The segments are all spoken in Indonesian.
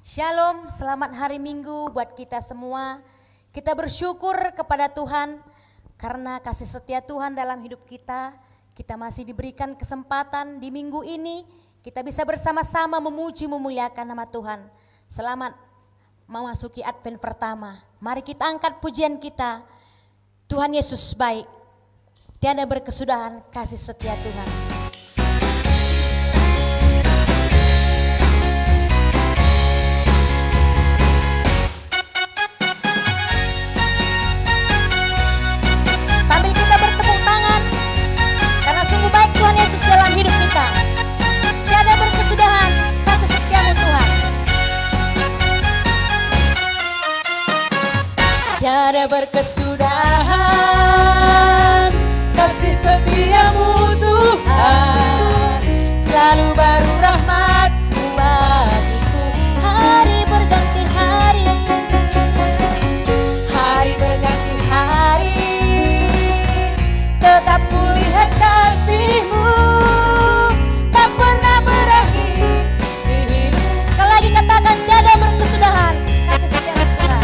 Shalom, selamat hari Minggu buat kita semua. Kita bersyukur kepada Tuhan karena kasih setia Tuhan dalam hidup kita. Kita masih diberikan kesempatan di minggu ini kita bisa bersama-sama memuji memuliakan nama Tuhan. Selamat memasuki Advent pertama. Mari kita angkat pujian kita. Tuhan Yesus baik. Tiada berkesudahan kasih setia Tuhan. Tuhan Yesus dalam hidup kita. Tiada berkesudahan kasih setiamu Tuhan. Tiada berkesudahan kasih setiamu Tuhan. Selalu baru rahmat-Mu bagiku. Hari berganti hari, hari berganti hari, tetap kulihat kasih-Mu tak pernah berakhir di hidup. Sekali lagi katakan tiada berkesudahan kasih setiamu Tuhan.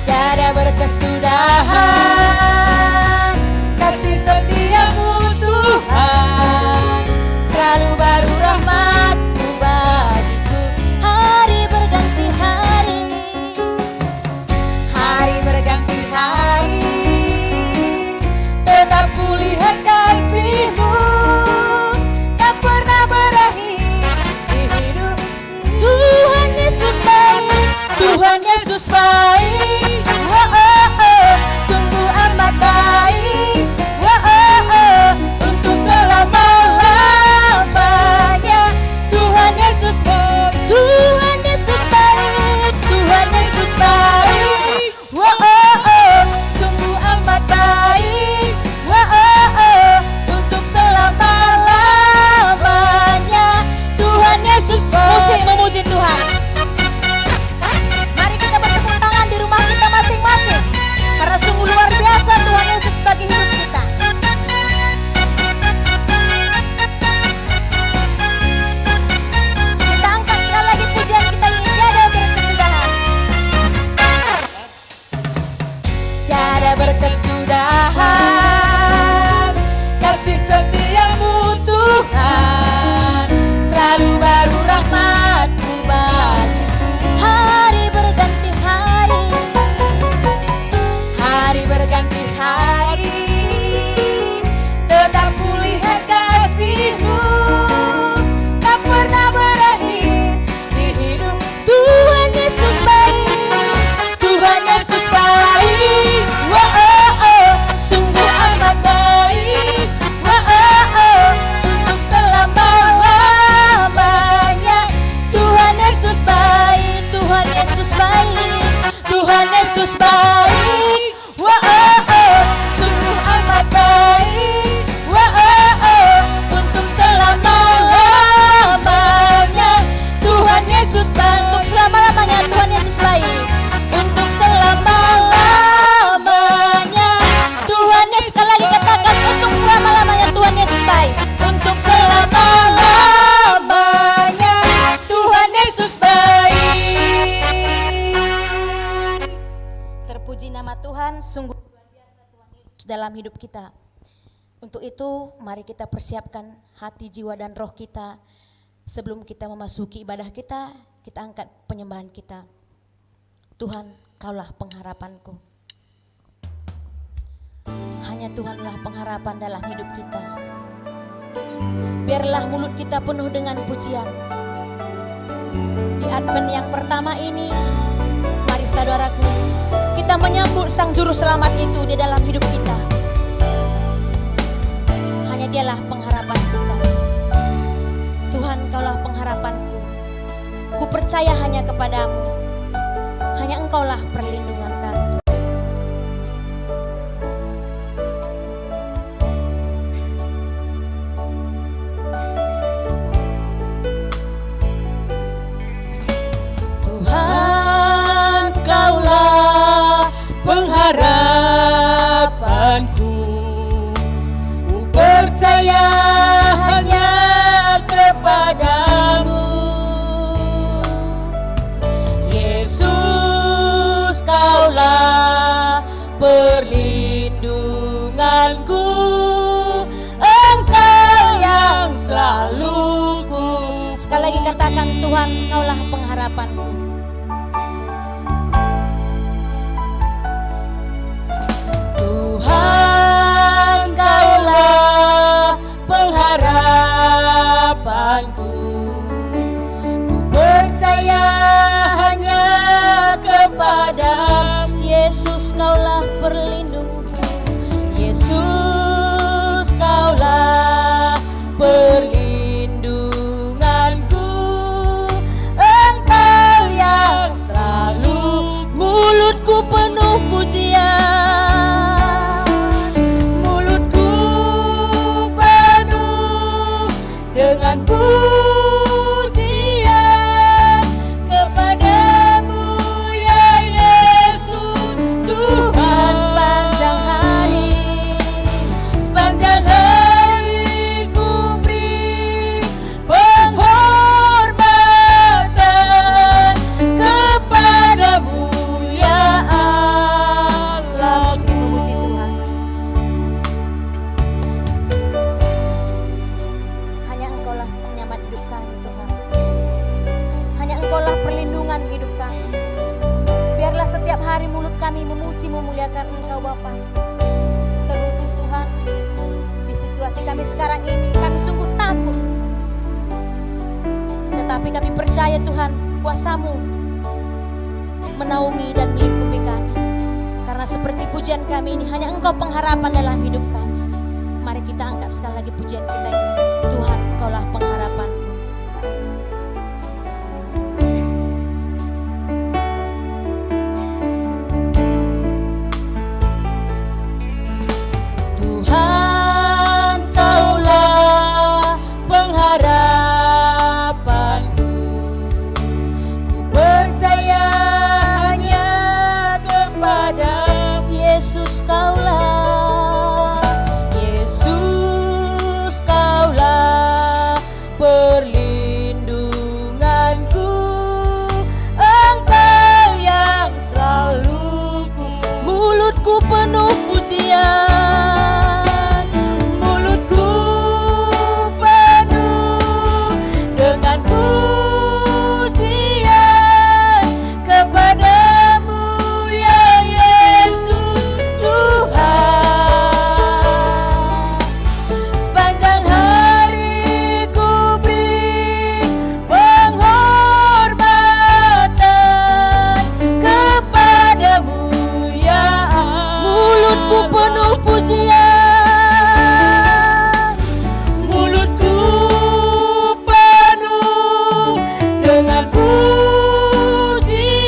Tiada berkesudahan kasih setiamu Tuhan. Selalu baru rahmat-Mu bagiku. Hari berganti hari, hari berganti hari, tetap kulihat kasih-Mu tak pernah berakhir di hidup. Tuhan Yesus baik, Tuhan Yesus baik, oh, oh, oh, sungguh amat baik, oh, oh, oh, untuk selama-lamanya. Tuhan Yesus baik, Tuhan Yesus baik, Tuhan Yesus baik, oh, oh, oh, sungguh amat baik, oh, oh, oh, untuk selama-lamanya. Tuhan Yesus musik memuji Tuhan. Mari kita bertepuk tangan di rumah kita masing-masing, karena sungguh luar biasa Tuhan Yesus bagi hidup kita. Kita angkat sekali lagi pujian kita ini. Tiada berkesudahan, tiada berkesudahan kasih setiamu Tuhan. Selalu baru rahmat-Mu bagiku. Hari berganti hari, hari berganti hari, tetap kulihat kasih-Mu tak pernah berakhir di hidup. Tuhan Yesus baik, Tuhan Yesus baik, oh, oh, oh, sungguh amat baik, oh, oh, oh, untuk selama-lamanya. Tuhan Yesus baik, Tuhan Yesus baik, Tuhan Yesus baik, oh, oh, oh, sungguh amat baik, oh, oh, oh, untuk selama-lamanya. Tuhan Yesus baik, untuk selama-lamanya. Tuhan Yesus baik, untuk selama-lamanya. Tuhan Yesus, sekali lagi katakan, untuk selama-lamanya Tuhan Yesus baik, untuk selama-lamanya. Tuhan Yesus baik. Terpuji nama Tuhan, sungguh luar biasa Tuhan Yesus dalam hidup kita. Untuk itu mari kita persiapkan hati, jiwa dan roh kita. Sebelum kita memasuki ibadah kita angkat penyembahan kita. Tuhan, Kaulah pengharapanku. Hanya Tuhanlah pengharapan dalam hidup kita. Biarlah mulut kita penuh dengan pujian. Di Advent yang pertama ini, mari saudaraku, kita menyambut Sang Juru Selamat itu di dalam hidup kita. Hanya Dialah pengharapan kita. Tuhan, Kaulah pengharapanku. Ku percaya hanya kepadamu. Hanya Engkaulah perlindungan kami. Tuhan, Kaulah pengharapanku. Ku percaya hanya kepadamu. lagi katakan, Tuhan Engkaulah pengharapanku. Tuhan Engkaulah pengharapanku. Ku percaya hanya kepada Yesus, Kaulah perlindungku. Yesus, Kaulah perlindunganku. Engkau yang selalu mulutku penuh pujian. Mulutku penuh dengan pujian kepadamu ya Yesus. Tuhan, sepanjang hari ku beri penghormatan kepadamu ya Allah. Musik memuji Tuhan. Hanya Engkaulah penyelamat hidup kami Tuhan. Hanya Engkaulah perlindungan hidup kami. Biarlah setiap hari mulut kami memuji memuliakan Engkau Bapa. Terkhusus Tuhan, di situasi kami sekarang ini kami sungguh takut. Tetapi kami percaya Tuhan, kuasa-Mu menaungi dan melingkupi kami. Karena seperti pujian kami ini, hanya Engkau pengharapan dalam hidup kami. Mari kita angkat sekali lagi pujian kita ini. Tuhan, Engkaulah pengharapanku. Tuhan, Kaulah pengharapanku. Ku percaya hanya kepada Yesus, Kaulah. Yesus, Kaulah perlindunganku. Engkau yang selalu mulutku penuh pujian. Mulutku penuh dengan pujian kepadamu ya Yesus. Tuhan, sepanjang hari ku beri penghormatan kepadamu ya Allah. Mulutku penuh pujian. Mulutku penuh dengan pujian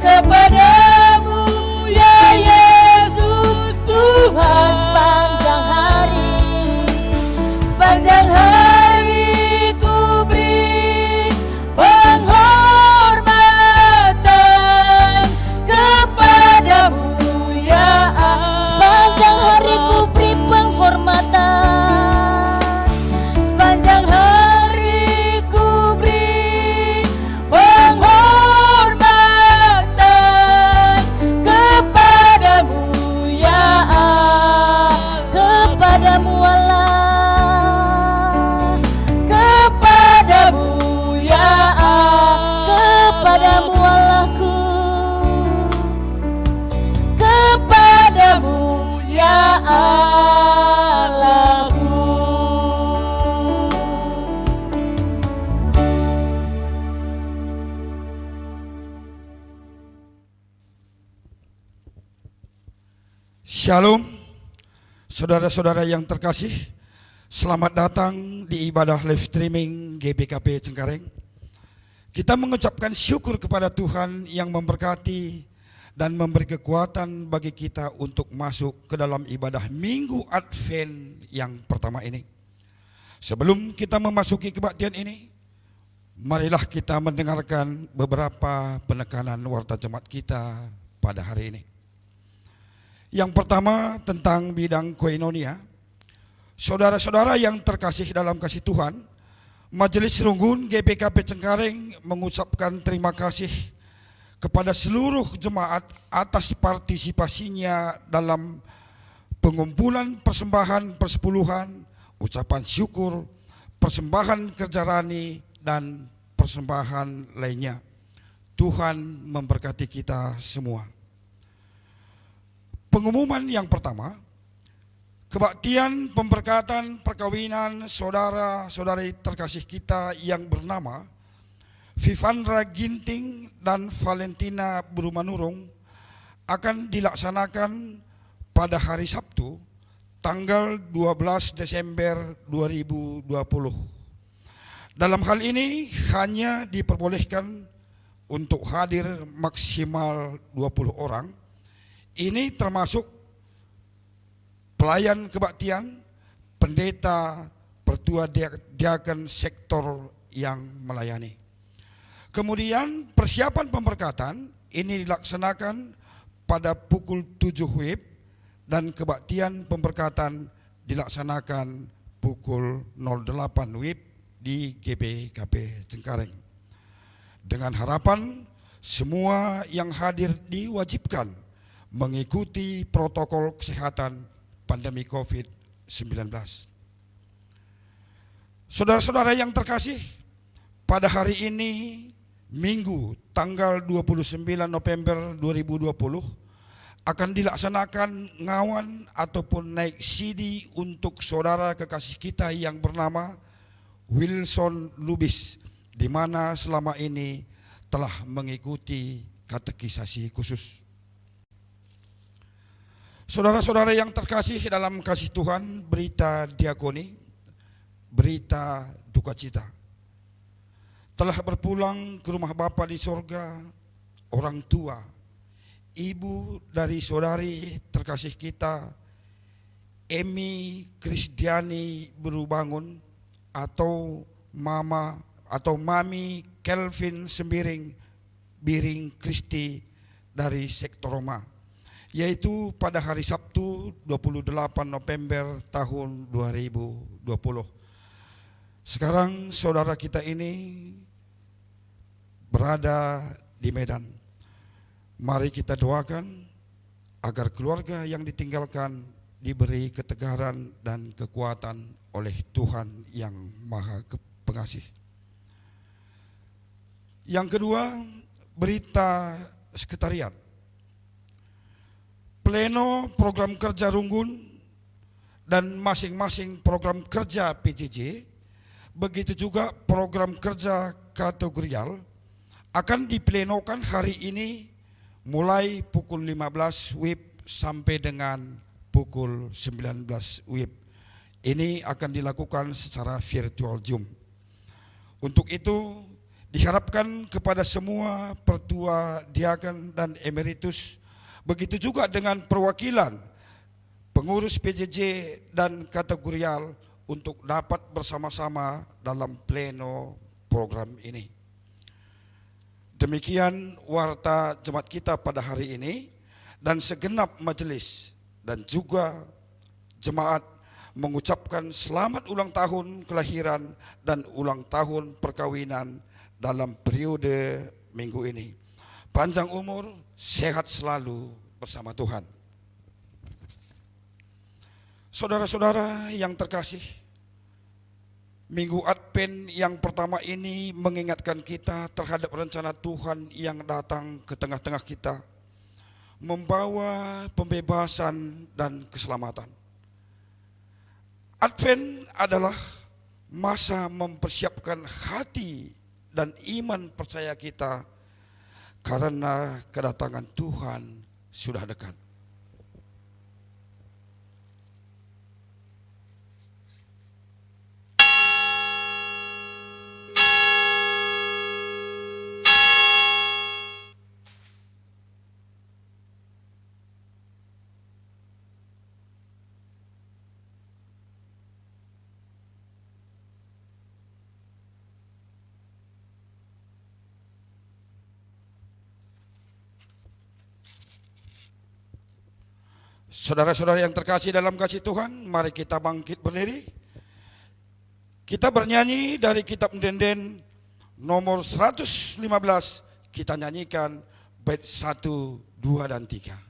kepadamu ya Yesus. Tuhan, sepanjang hari ku beri penghormatan kepadamu ya Allah. Sepanjang hari ku beri penghormatan. Sepanjang hari ku beri penghormatan kepadamu ya Allah. Kepadamu Allah. Kepadamu ya Allah. Kepadamu Allahku. Kepadamu ya Allahku. Shalom, saudara-saudara yang terkasih. Selamat datang di ibadah live streaming GBKP Cengkareng. Kita mengucapkan syukur kepada Tuhan yang memberkati dan memberi kekuatan bagi kita untuk masuk ke dalam ibadah Minggu Advent yang pertama ini. Sebelum kita memasuki kebaktian ini, marilah kita mendengarkan beberapa penekanan warta jemaat kita pada hari ini. Yang pertama tentang bidang koinonia. Saudara-saudara yang terkasih dalam kasih Tuhan, Majelis Runggun GPKP Cengkareng mengucapkan terima kasih kepada seluruh jemaat atas partisipasinya dalam pengumpulan persembahan persepuluhan, ucapan syukur, persembahan kerja rani, dan persembahan lainnya. Tuhan memberkati kita semua. Pengumuman yang pertama, kebaktian pemberkatan perkawinan saudara-saudari terkasih kita yang bernama Vivandra Ginting dan Valentina Brumanurung akan dilaksanakan pada hari Sabtu, tanggal 12 Desember 2020. Dalam hal ini hanya diperbolehkan untuk hadir maksimal 20 orang. Ini termasuk pelayan kebaktian, pendeta, pertua diaken sektor yang melayani. Kemudian persiapan pemberkatan ini dilaksanakan pada pukul 7 WIB dan kebaktian pemberkatan dilaksanakan pukul 08 WIB di GBKP Cengkareng. Dengan harapan semua yang hadir diwajibkan mengikuti protokol kesehatan pandemi COVID-19. Saudara-saudara yang terkasih, pada hari ini Minggu tanggal 29 November 2020 akan dilaksanakan ngawan ataupun naik CD untuk saudara kekasih kita yang bernama Wilson Lubis, di mana selama ini telah mengikuti katekisasi khusus. Saudara-saudara yang terkasih dalam kasih Tuhan, berita diakoni, berita duka cita. Telah berpulang ke rumah Bapa di sorga, orang tua, ibu dari saudari terkasih kita, Emi Kristiani Berubangun atau Mami Kelvin Sembiring Biring Kristi dari sektor Roma, yaitu pada hari Sabtu 28 November tahun 2020. Sekarang saudara kita ini berada di Medan. Mari kita doakan agar keluarga yang ditinggalkan diberi ketegaran dan kekuatan oleh Tuhan yang Maha Pengasih. Yang kedua, berita sekretariat. Pleno program kerja Runggun dan masing-masing program kerja PJJ, begitu juga program kerja kategorial akan diplenokan hari ini mulai pukul 15 WIB sampai dengan pukul 19 WIB. Ini akan dilakukan secara virtual Zoom. Untuk itu diharapkan kepada semua pertua, diaken dan emeritus, begitu juga dengan perwakilan pengurus PJJ dan kategorial untuk dapat bersama-sama dalam pleno program ini. Demikian warta jemaat kita pada hari ini, dan segenap majelis dan juga jemaat mengucapkan selamat ulang tahun kelahiran dan ulang tahun perkawinan dalam periode minggu ini. Panjang umur, sehat selalu bersama Tuhan. Saudara-saudara yang terkasih, Minggu Advent yang pertama ini mengingatkan kita terhadap rencana Tuhan yang datang ke tengah-tengah kita, membawa pembebasan dan keselamatan. Advent adalah masa mempersiapkan hati dan iman percaya kita karena kedatangan Tuhan sudah dekat. Saudara-saudara yang terkasih dalam kasih Tuhan, mari kita bangkit berdiri. Kita bernyanyi dari kitab Denden nomor 115, kita nyanyikan bait 1, 2, dan 3.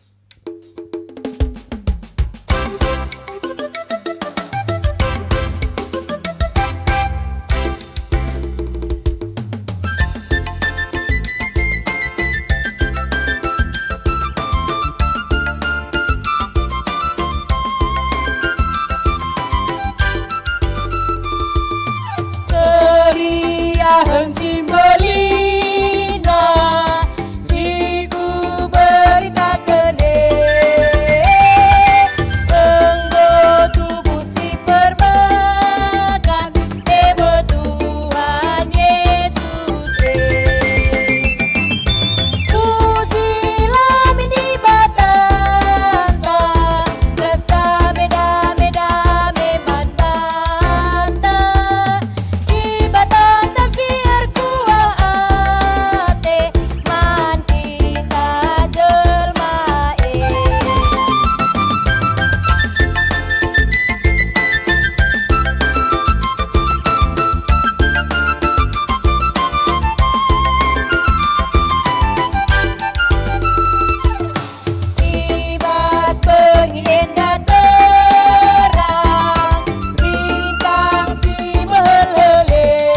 tahun simbolina siku berita kene enggo tubuh si permakan emo Tuhan Yesus pujilah mini batanta resta beda-beda meman banta di batanta siar kuah ate man kita jelmae Ibas pergi endah terang bintang si melele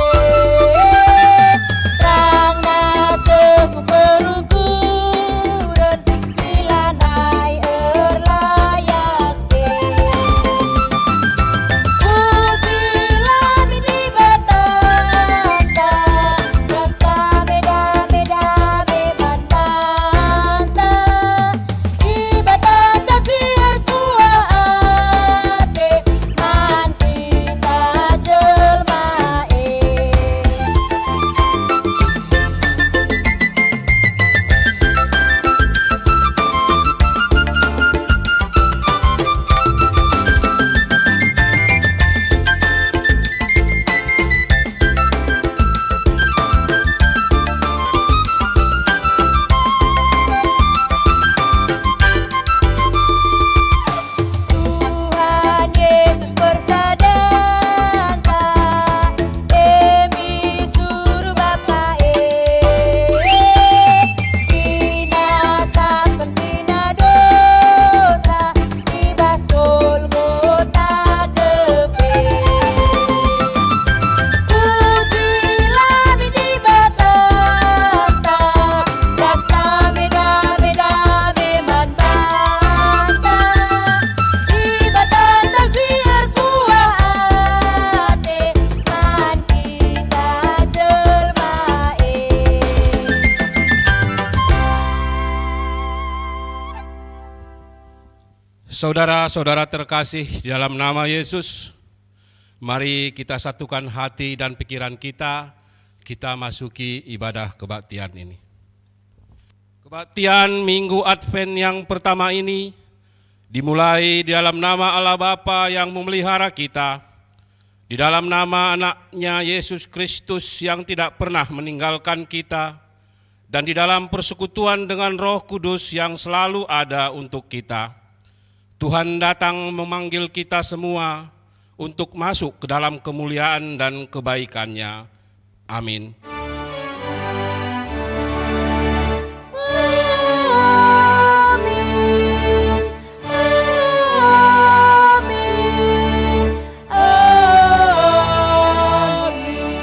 terangna seku perukuran silanai erlayas be pujilah mini batanta rasta beda-beda meman banta di batanta siar kuah ate man kita jelmae Tuhan Yesus bersadangka demi suruh Bapa sina sakon pina dosa ibas Golgota kepe pujilah mini batanta rasta beda-beda meman banta di batanta siar kuah ate man kita jelmae Saudara-saudara terkasih di dalam nama Yesus, mari kita satukan hati dan pikiran kita masuki ibadah kebaktian ini. Kebaktian Minggu Advent yang pertama ini dimulai di dalam nama Allah Bapa yang memelihara kita, di dalam nama anaknya Yesus Kristus yang tidak pernah meninggalkan kita, dan di dalam persekutuan dengan Roh Kudus yang selalu ada untuk kita. Tuhan datang memanggil kita semua untuk masuk ke dalam kemuliaan dan kebaikan-Nya. Amin. Amin, amin, amin.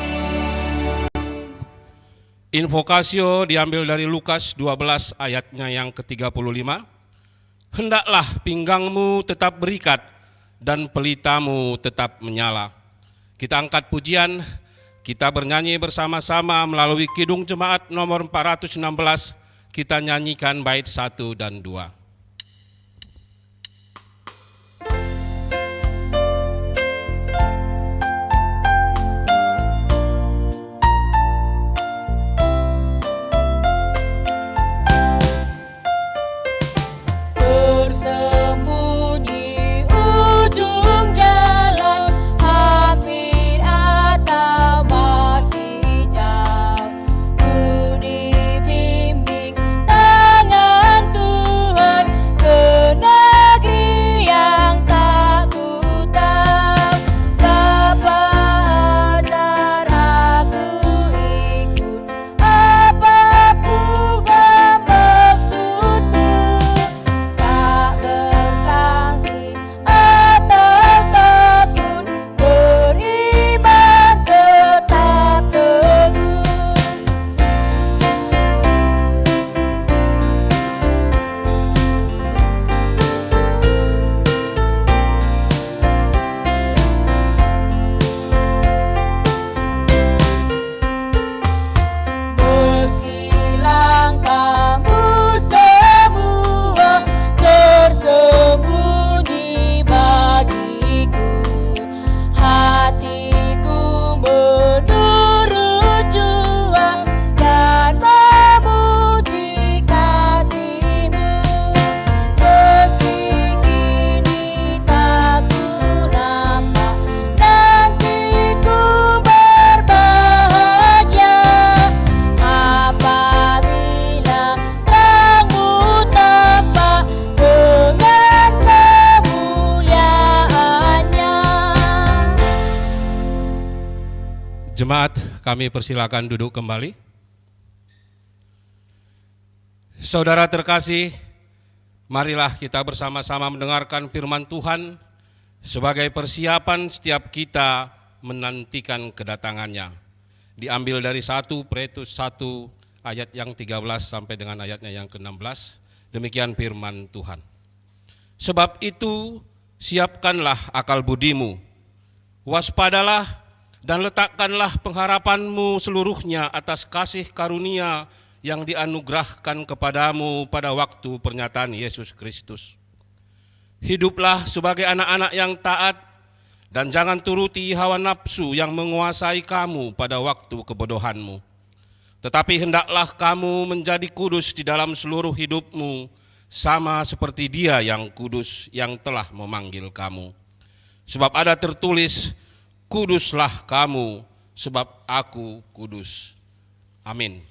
Invokasio diambil dari Lukas 12 ayatnya yang ke-35. Hendaklah pinggangmu tetap berikat dan pelitamu tetap menyala. Kita angkat pujian, kita bernyanyi bersama-sama melalui Kidung Jemaat nomor 416, kita nyanyikan bait 1 dan 2. Bersembunyi ujung jalan hampir atau masih jauh ku dibimbing tangan Tuhan kami persilakan duduk kembali. Saudara terkasih, marilah kita bersama-sama mendengarkan firman Tuhan sebagai persiapan setiap kita menantikan kedatangannya. Diambil dari 1 Petrus 1 ayat yang 13 sampai dengan ayatnya yang ke-16. Demikian firman Tuhan. Sebab itu siapkanlah akal budimu, waspadalah dan letakkanlah pengharapanmu seluruhnya atas kasih karunia yang dianugerahkan kepadamu pada waktu pernyataan Yesus Kristus. Hiduplah sebagai anak-anak yang taat dan jangan turuti hawa nafsu yang menguasai kamu pada waktu kebodohanmu. Tetapi hendaklah kamu menjadi kudus di dalam seluruh hidupmu, sama seperti Dia yang kudus yang telah memanggil kamu. Sebab ada tertulis, kuduslah kamu sebab aku kudus. Amin.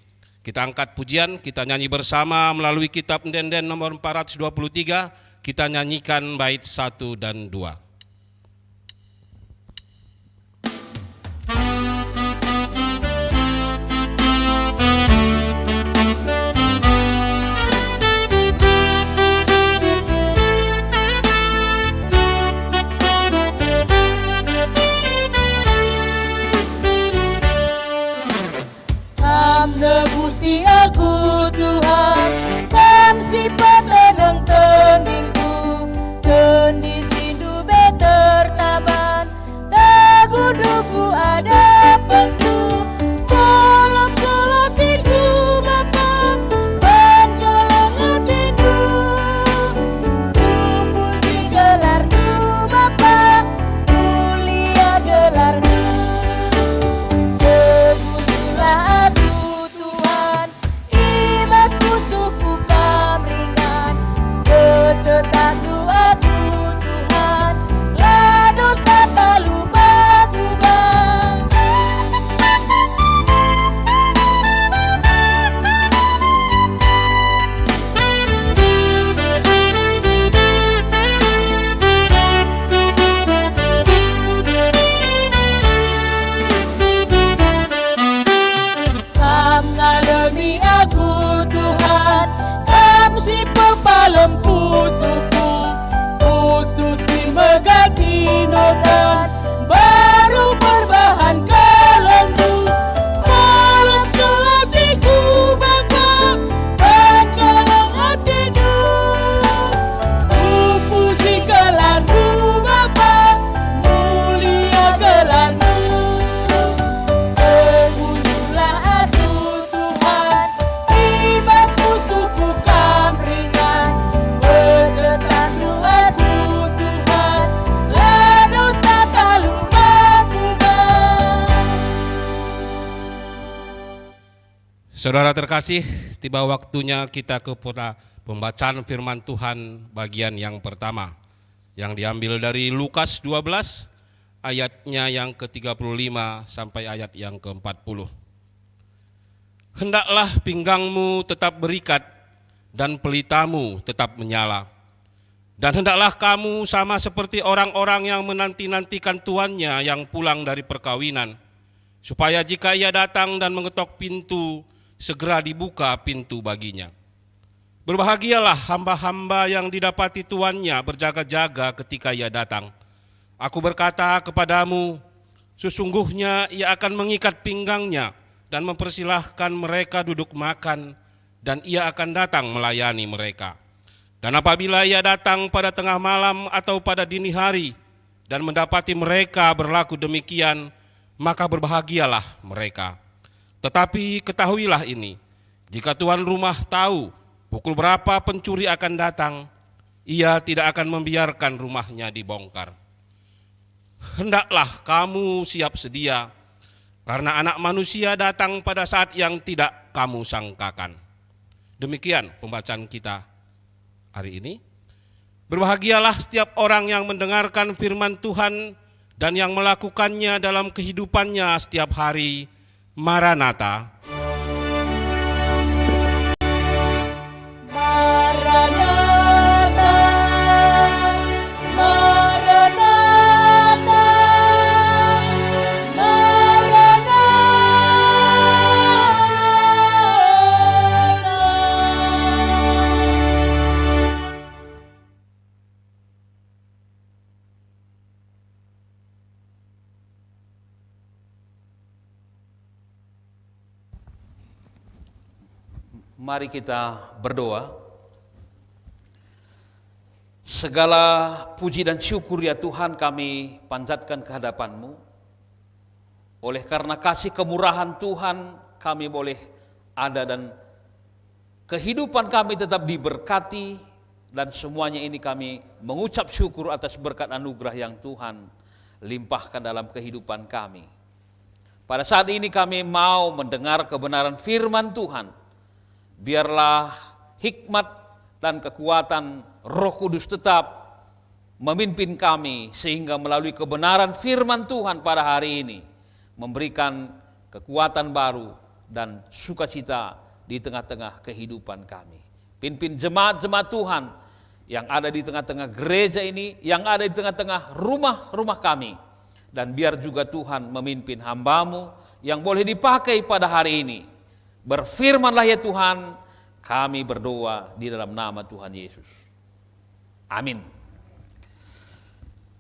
Kita angkat pujian, kita nyanyi bersama melalui kitab Ndenden nomor 423, kita nyanyikan bait 1 dan 2. Nebusi aku Tuhan, kam si patenang tendingku, tendi sindu beter taman, taguduku ada pentu, malam kelatiku Bapa, ban kelengetindu, puji gelarmu Bapa, mulia gelarmu, teguhlah aku suku kamringan, betetap doaku Tuhan, lah dosa tak lupa kubah. Kam ngalami aku Tuhan, kam si pepalem pusuku, pusus si megati nogan, baru perbahan kelendu, malam kelatiku Bapa, ban kelengetindu, puji gelarmu Bapa, mulia gelarmu. Saudara terkasih, tiba waktunya kita kepada pembacaan firman Tuhan bagian yang pertama, yang diambil dari Lukas 12 ayatnya yang ke-35 sampai ayat yang ke-40. Hendaklah pinggangmu tetap berikat dan pelitamu tetap menyala. Dan hendaklah kamu sama seperti orang-orang yang menanti-nantikan tuannya yang pulang dari perkawinan, supaya jika ia datang dan mengetok pintu, segera dibuka pintu baginya. Berbahagialah hamba-hamba yang didapati tuannya berjaga-jaga ketika ia datang. Aku berkata kepadamu, sesungguhnya ia akan mengikat pinggangnya dan mempersilahkan mereka duduk makan, dan ia akan datang melayani mereka. Dan apabila ia datang pada tengah malam atau pada dini hari dan mendapati mereka berlaku demikian, maka berbahagialah mereka. Tetapi ketahuilah ini, jika tuan rumah tahu pukul berapa pencuri akan datang, ia tidak akan membiarkan rumahnya dibongkar. Hendaklah kamu siap sedia, karena Anak Manusia datang pada saat yang tidak kamu sangkakan. Demikian pembacaan kita hari ini. Berbahagialah setiap orang yang mendengarkan firman Tuhan dan yang melakukannya dalam kehidupannya setiap hari. Maranatha. Maranatha, Maranatha, Maranatha, Mari kita berdoa. Segala puji dan syukur ya Tuhan kami panjatkan ke hadapan-Mu. Oleh karena kasih kemurahan Tuhan kami boleh ada dan kehidupan kami tetap diberkati, dan semuanya ini kami mengucap syukur atas berkat anugerah yang Tuhan limpahkan dalam kehidupan kami. Pada saat ini kami mau mendengar kebenaran firman Tuhan. Biarlah hikmat dan kekuatan Roh Kudus tetap memimpin kami, sehingga melalui kebenaran firman Tuhan pada hari ini memberikan kekuatan baru dan sukacita di tengah-tengah kehidupan kami. Pimpin jemaat-jemaat Tuhan yang ada di tengah-tengah gereja ini, yang ada di tengah-tengah rumah-rumah kami. Dan biar juga Tuhan memimpin hamba-Mu yang boleh dipakai pada hari ini. Berfirmanlah ya Tuhan, kami berdoa di dalam nama Tuhan Yesus. Amin.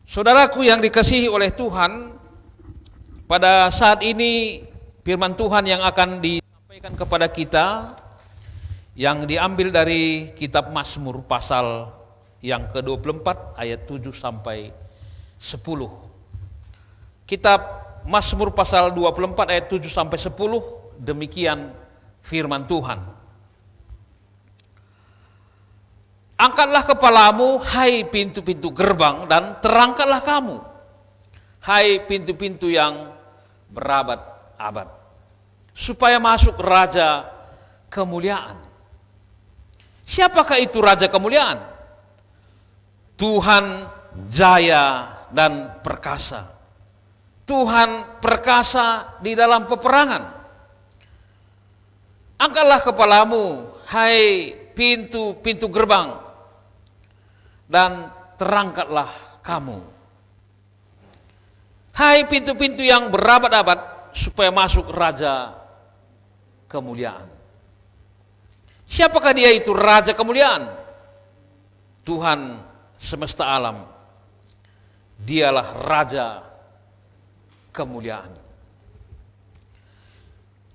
Saudaraku yang dikasihi oleh Tuhan, pada saat ini firman Tuhan yang akan disampaikan kepada kita yang diambil dari kitab Mazmur pasal yang ke-24 ayat 7 sampai 10. Kitab Mazmur pasal 24 ayat 7 sampai 10, demikian firman Tuhan. Angkatlah kepalamu, hai pintu-pintu gerbang, dan terangkatlah kamu, hai pintu-pintu yang berabad-abad, supaya masuk Raja kemuliaan. Siapakah itu Raja kemuliaan? Tuhan jaya dan perkasa. Tuhan perkasa di dalam peperangan. Angkatlah kepalamu, hai pintu-pintu gerbang, dan terangkatlah kamu, hai pintu-pintu yang berabad-abad, supaya masuk Raja kemuliaan. Siapakah dia itu Raja kemuliaan? Tuhan semesta alam. Dialah Raja kemuliaan.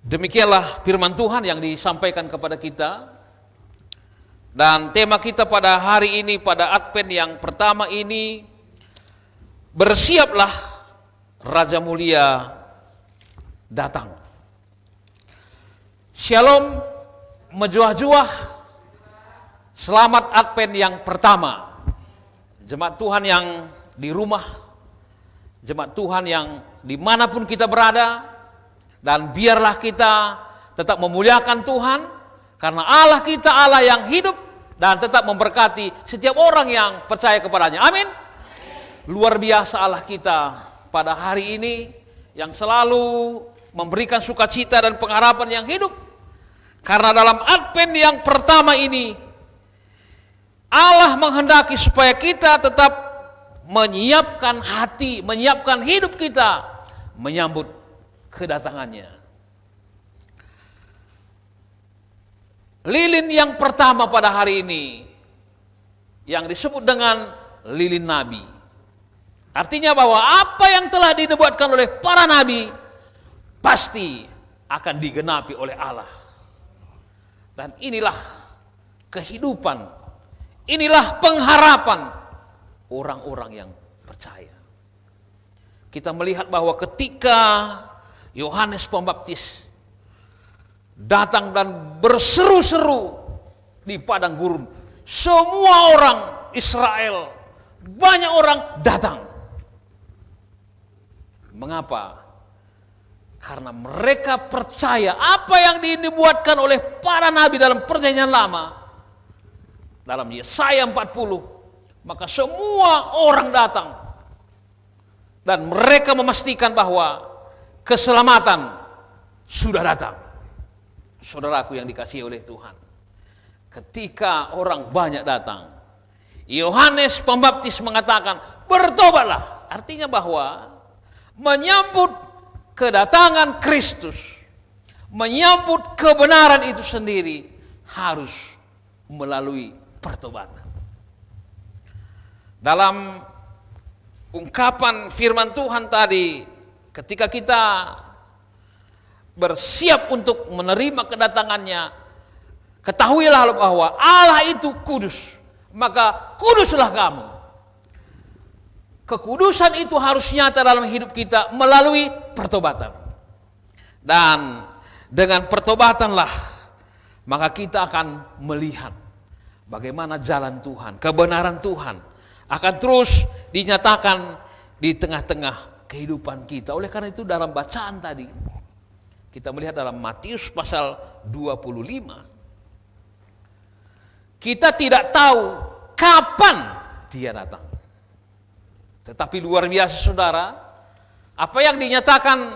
Demikianlah firman Tuhan yang disampaikan kepada kita. Dan tema kita pada hari ini, pada Advent yang pertama ini, bersiaplah Raja mulia datang. Shalom, menjuah-juah, selamat Advent yang pertama. Jemaat Tuhan yang di rumah, jemaat Tuhan yang dimanapun kita berada, dan biarlah kita tetap memuliakan Tuhan, karena Allah kita Allah yang hidup dan tetap memberkati setiap orang yang percaya kepadanya. Amin. Luar biasa Allah kita pada hari ini, yang selalu memberikan sukacita dan pengharapan yang hidup. Karena dalam Advent yang pertama ini, Allah menghendaki supaya kita tetap menyiapkan hati, menyiapkan hidup kita menyambut kedatangannya. Lilin yang pertama pada hari ini yang disebut dengan lilin nabi. Artinya bahwa apa yang telah dinubuatkan oleh para nabi pasti akan digenapi oleh Allah. Dan inilah kehidupan, inilah pengharapan orang-orang yang percaya. Kita melihat bahwa ketika Yohanes Pembaptis datang dan berseru-seru di padang gurun, semua orang Israel, banyak orang datang. Mengapa? Karena mereka percaya apa yang dinubuatkan oleh para nabi dalam Perjanjian Lama. Dalam Yesaya 40, maka semua orang datang dan mereka memastikan bahwa keselamatan sudah datang. Saudaraku yang dikasihi oleh Tuhan, ketika orang banyak datang, Yohanes Pembaptis mengatakan, bertobatlah. Artinya bahwa menyambut kedatangan Kristus, menyambut kebenaran itu sendiri harus melalui pertobatan. Dalam ungkapan firman Tuhan tadi, ketika kita bersiap untuk menerima kedatangannya, Ketahuilah bahwa Allah itu kudus, maka kuduslah kamu. Kekudusan itu harus nyata dalam hidup kita melalui pertobatan. Dan dengan pertobatanlah maka kita akan melihat bagaimana jalan Tuhan, kebenaran Tuhan akan terus dinyatakan di tengah-tengah kehidupan kita. Oleh karena itu dalam bacaan tadi kita melihat dalam Matius pasal 25, kita tidak tahu kapan dia datang. Tetapi luar biasa saudara, apa yang dinyatakan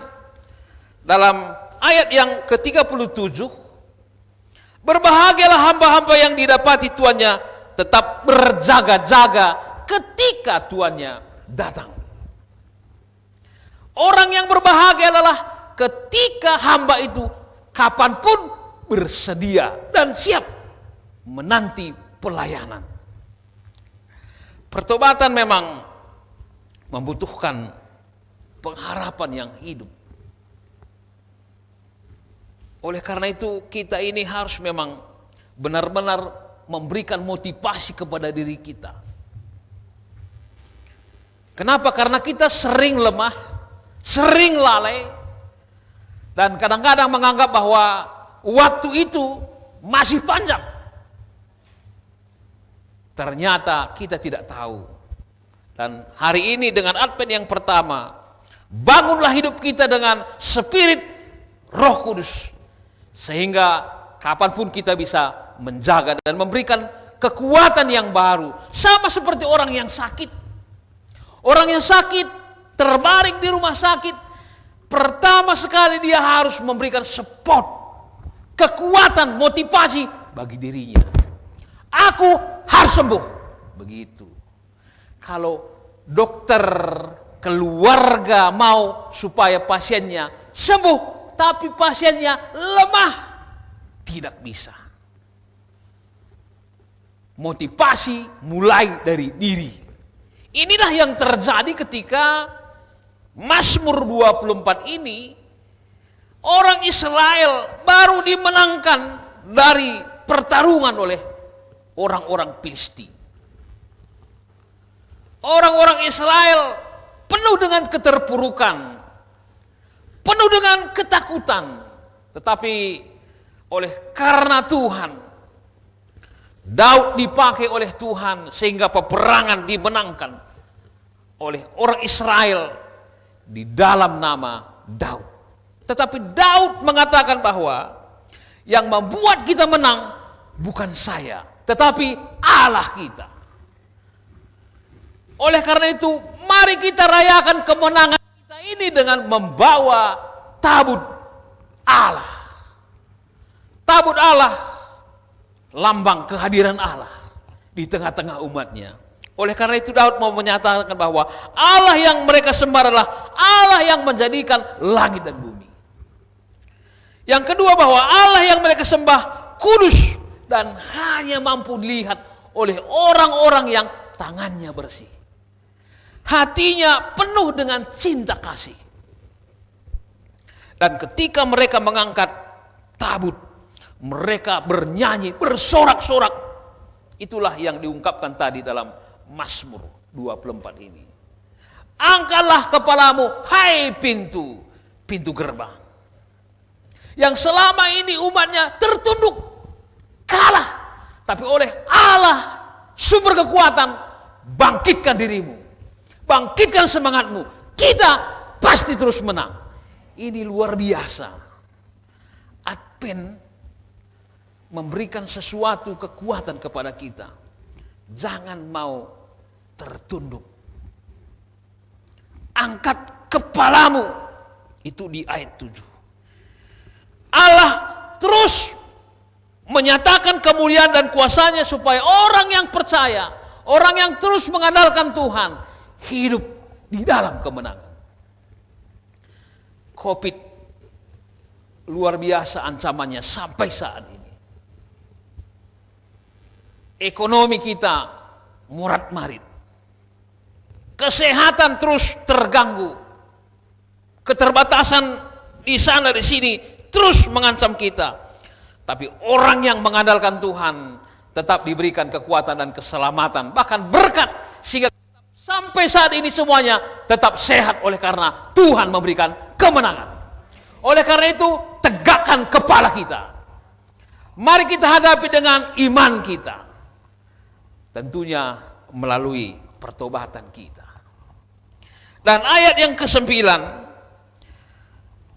dalam ayat yang ke-37, berbahagialah hamba-hamba yang didapati tuannya tetap berjaga-jaga ketika tuannya datang. Orang yang berbahagia adalah ketika hamba itu kapanpun bersedia dan siap menanti pelayanan. Pertobatan memang membutuhkan pengharapan yang hidup. Oleh karena itu kita ini harus memang benar-benar memberikan motivasi kepada diri kita. Kenapa? Karena kita sering lemah, sering lalai, dan kadang-kadang menganggap bahwa waktu itu masih panjang. Ternyata kita tidak tahu. Dan hari ini dengan Advent yang pertama, bangunlah hidup kita dengan Spirit Roh Kudus, sehingga kapanpun kita bisa menjaga dan memberikan kekuatan yang baru. Sama seperti orang yang sakit. Orang yang sakit terbaring di rumah sakit, pertama sekali dia harus memberikan support, kekuatan, motivasi bagi dirinya. Aku harus sembuh. Begitu. Kalau dokter keluarga mau supaya pasiennya sembuh, tapi pasiennya lemah, tidak bisa. Motivasi mulai dari diri. Inilah yang terjadi ketika Mazmur 24 ini, orang Israel baru dimenangkan dari pertarungan oleh orang-orang Filistin. Orang-orang Israel penuh dengan keterpurukan, penuh dengan ketakutan. Tetapi oleh karena Tuhan, Daud dipakai oleh Tuhan sehingga peperangan dimenangkan oleh orang Israel di dalam nama Daud. Tetapi Daud mengatakan bahwa yang membuat kita menang bukan saya, tetapi Allah kita. Oleh karena itu, mari kita rayakan kemenangan kita ini dengan membawa tabut Allah. Tabut Allah, lambang kehadiran Allah di tengah-tengah umatnya. Oleh karena itu Daud mau menyatakan bahwa Allah yang mereka sembah adalah Allah yang menjadikan langit dan bumi. Yang kedua, bahwa Allah yang mereka sembah kudus dan hanya mampu dilihat oleh orang-orang yang tangannya bersih. Hatinya penuh dengan cinta kasih. Dan ketika mereka mengangkat tabut, mereka bernyanyi, bersorak-sorak. Itulah yang diungkapkan tadi dalam Mazmur 24 ini. Angkatlah kepalamu, hai pintu gerbang. Yang selama ini umatnya tertunduk, kalah. Tapi oleh Allah, sumber kekuatan, bangkitkan dirimu. Bangkitkan semangatmu. Kita pasti terus menang. Ini luar biasa. Advent memberikan sesuatu kekuatan kepada kita. Jangan mau tertunduk. Angkat kepalamu. Itu di ayat 7. Allah terus menyatakan kemuliaan dan kuasanya supaya orang yang percaya, orang yang terus mengandalkan Tuhan, hidup di dalam kemenangan. Covid luar biasa ancamannya sampai saat ini. Ekonomi kita morat-marit. Kesehatan terus terganggu. Keterbatasan di sana di sini terus mengancam kita. Tapi orang yang mengandalkan Tuhan tetap diberikan kekuatan dan keselamatan, bahkan berkat, sehingga sampai saat ini semuanya tetap sehat oleh karena Tuhan memberikan kemenangan. Oleh karena itu, tegakkan kepala kita. Mari kita hadapi dengan iman kita. Tentunya melalui pertobatan kita. Dan ayat yang ke-9,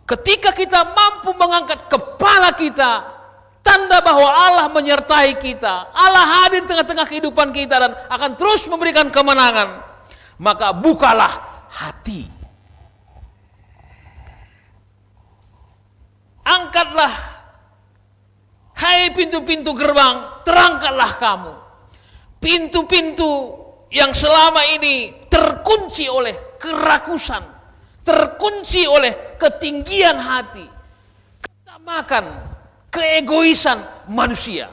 ketika kita mampu mengangkat kepala kita, tanda bahwa Allah menyertai kita, Allah hadir di tengah-tengah kehidupan kita dan akan terus memberikan kemenangan, maka bukalah hati. Angkatlah, hai pintu-pintu gerbang, terangkatlah kamu. Pintu-pintu yang selama ini terkunci oleh kerakusan, terkunci oleh ketinggian hati, ketamakan, keegoisan manusia.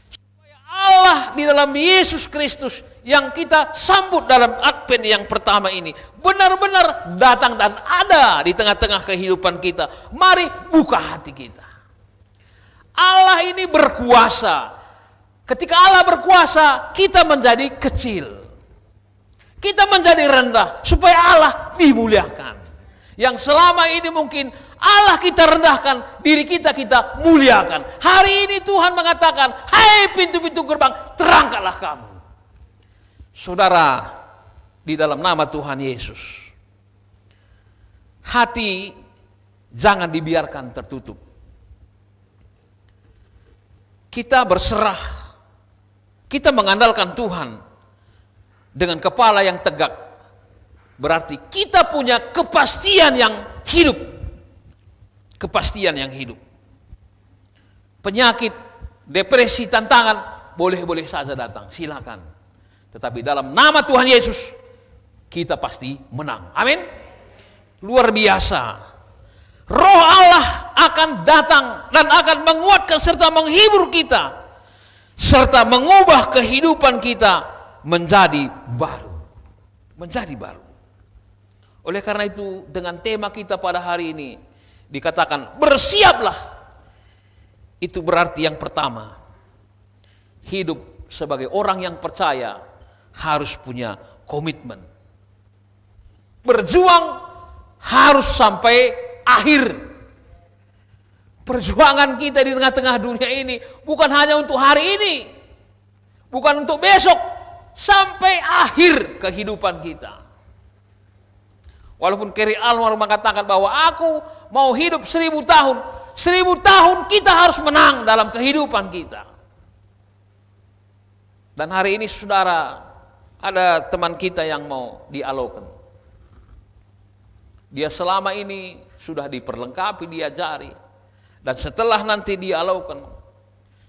Supaya Allah di dalam Yesus Kristus yang kita sambut dalam Advent yang pertama ini benar-benar datang dan ada di tengah-tengah kehidupan kita. Mari buka hati kita. Allah ini berkuasa. Ketika Allah berkuasa, kita menjadi kecil. Kita menjadi rendah supaya Allah dimuliakan. Yang selama ini mungkin Allah kita rendahkan, diri kita muliakan. Hari ini Tuhan mengatakan, hai pintu-pintu gerbang, terangkatlah kamu. Saudara, di dalam nama Tuhan Yesus, hati jangan dibiarkan tertutup. Kita berserah, kita mengandalkan Tuhan dengan kepala yang tegak. Berarti kita punya kepastian yang hidup. Kepastian yang hidup. Penyakit, depresi, tantangan boleh-boleh saja datang, silakan. Tetapi dalam nama Tuhan Yesus kita pasti menang. Amin. Luar biasa. Roh Allah akan datang dan akan menguatkan serta menghibur kita, serta mengubah kehidupan kita menjadi baru. Menjadi baru. Oleh karena itu, dengan tema kita pada hari ini dikatakan bersiaplah. Itu berarti yang pertama, hidup sebagai orang yang percaya harus punya komitmen. Berjuang harus sampai akhir. Perjuangan kita di tengah-tengah dunia ini bukan hanya untuk hari ini, bukan untuk besok, sampai akhir kehidupan kita. Walaupun Kerry Almar mengatakan bahwa aku mau hidup 1000 tahun, 1000 tahun kita harus menang dalam kehidupan kita. Dan hari ini saudara, ada teman kita yang mau dialaukan. Dia selama ini sudah diperlengkapi, diajari. Dan setelah nanti dialaukan,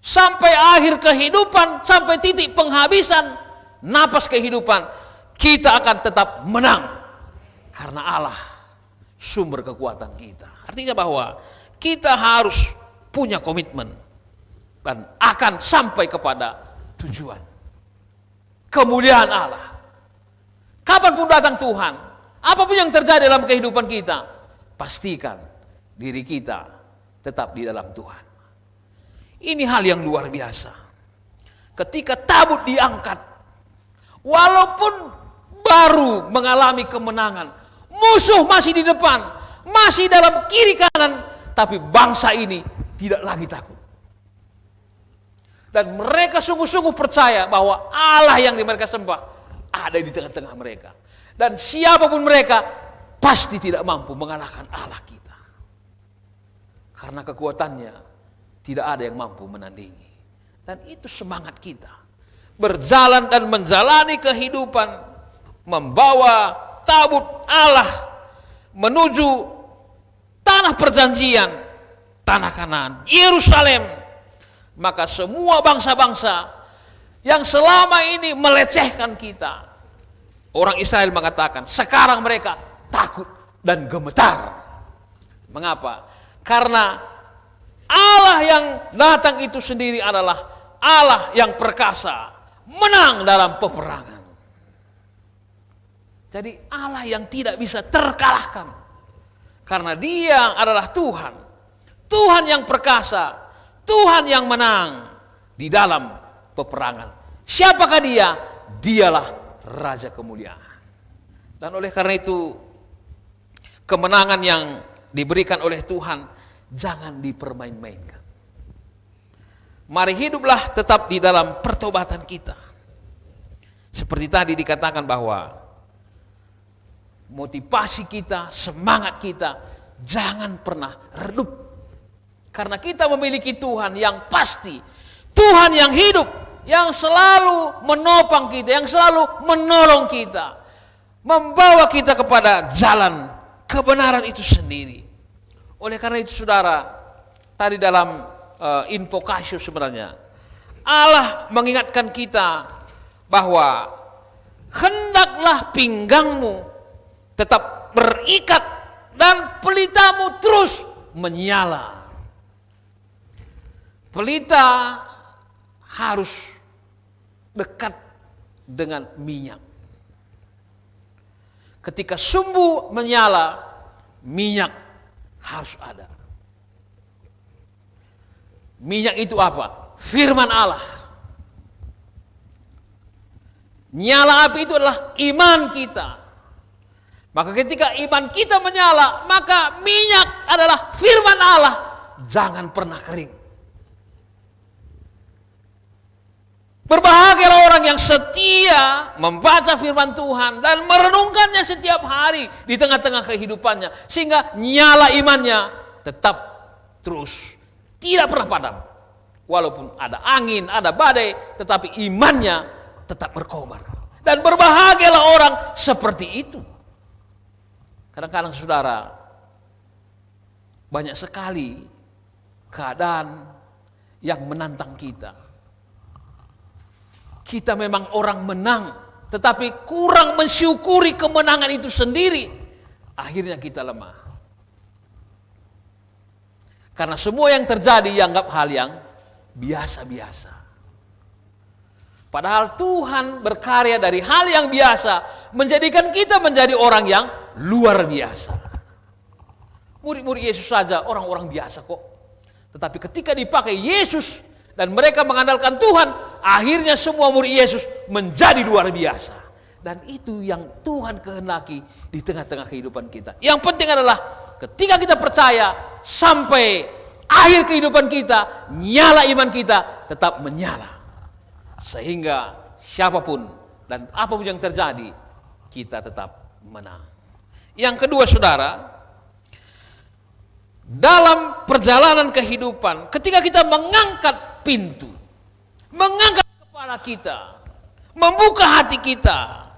sampai akhir kehidupan, sampai titik penghabisan napas kehidupan, kita akan tetap menang. Karena Allah sumber kekuatan kita. Artinya bahwa kita harus punya komitmen dan akan sampai kepada tujuan. Kemuliaan Allah. Kapanpun datang Tuhan, apapun yang terjadi dalam kehidupan kita, pastikan diri kita tetap di dalam Tuhan. Ini hal yang luar biasa. Ketika tabut diangkat, walaupun baru mengalami kemenangan, musuh masih di depan, masih dalam kiri kanan, tapi bangsa ini tidak lagi takut. Dan mereka sungguh-sungguh percaya bahwa Allah yang mereka sembah ada di tengah-tengah mereka. Dan siapapun mereka pasti tidak mampu mengalahkan Allah kita. Karena kekuatannya tidak ada yang mampu menandingi. Dan itu semangat kita. Berjalan dan menjalani kehidupan, membawa tabut Allah menuju tanah perjanjian, tanah Kanaan, Yerusalem. Maka semua bangsa-bangsa yang selama ini melecehkan kita, orang Israel mengatakan, sekarang mereka takut dan gemetar. Mengapa? Karena Allah yang datang itu sendiri adalah Allah yang perkasa, menang dalam peperangan. Jadi Allah yang tidak bisa terkalahkan. Karena Dia adalah Tuhan. Tuhan yang perkasa. Tuhan yang menang di dalam peperangan. Siapakah dia? Dialah Raja kemuliaan. Dan oleh karena itu, kemenangan yang diberikan oleh Tuhan jangan dipermain-mainkan. Mari hiduplah tetap di dalam pertobatan kita. Seperti tadi dikatakan bahwa motivasi kita, semangat kita jangan pernah redup. Karena kita memiliki Tuhan yang pasti, Tuhan yang hidup, yang selalu menopang kita, yang selalu menolong kita, membawa kita kepada jalan kebenaran itu sendiri. Oleh karena itu saudara, tadi dalam invokasio sebenarnya, Allah mengingatkan kita bahwa hendaklah pinggangmu tetap berikat dan pelitamu terus menyala. Pelita harus dekat dengan minyak. Ketika sumbu menyala, minyak harus ada. Minyak itu apa? Firman Allah. Nyala api itu adalah iman kita. Maka ketika iman kita menyala, maka minyak adalah firman Allah. Jangan pernah kering. Berbahagialah orang yang setia membaca firman Tuhan dan merenungkannya setiap hari di tengah-tengah kehidupannya, sehingga nyala imannya tetap terus, tidak pernah padam. Walaupun ada angin, ada badai, tetapi imannya tetap berkobar. Dan berbahagialah orang seperti itu. Kadang-kadang saudara, banyak sekali keadaan yang menantang kita. Kita memang orang menang, tetapi kurang mensyukuri kemenangan itu sendiri. Akhirnya kita lemah. Karena semua yang terjadi dianggap hal yang biasa-biasa. Padahal Tuhan berkarya dari hal yang biasa, menjadikan kita menjadi orang yang luar biasa. Murid-murid Yesus saja orang-orang biasa kok. Tetapi ketika dipakai Yesus dan mereka mengandalkan Tuhan, akhirnya semua murid Yesus menjadi luar biasa. Dan itu yang Tuhan kehendaki di tengah-tengah kehidupan kita. Yang penting adalah ketika kita percaya, sampai akhir kehidupan kita, nyala iman kita tetap menyala. Sehingga siapapun dan apapun yang terjadi, kita tetap menang. Yang kedua saudara, dalam perjalanan kehidupan, ketika kita mengangkat pintu, mengangkat kepala kita, membuka hati kita,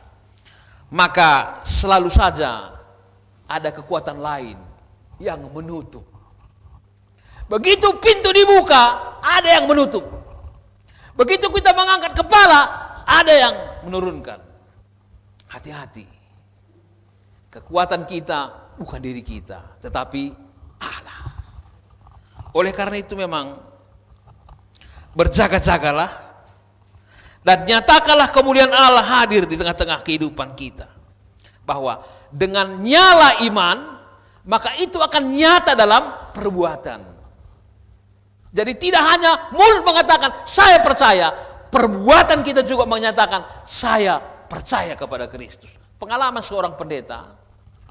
maka selalu saja ada kekuatan lain yang menutup. Begitu pintu dibuka, ada yang menutup. Begitu kita mengangkat kepala, ada yang menurunkan. Hati-hati. Kekuatan kita bukan diri kita, tetapi Allah. Oleh karena itu memang berjaga-jagalah dan nyatakanlah kemuliaan Allah hadir di tengah-tengah kehidupan kita. Bahwa dengan nyala iman, maka itu akan nyata dalam perbuatan. Jadi tidak hanya mulut mengatakan saya percaya, perbuatan kita juga menyatakan saya percaya kepada Kristus. Pengalaman seorang pendeta,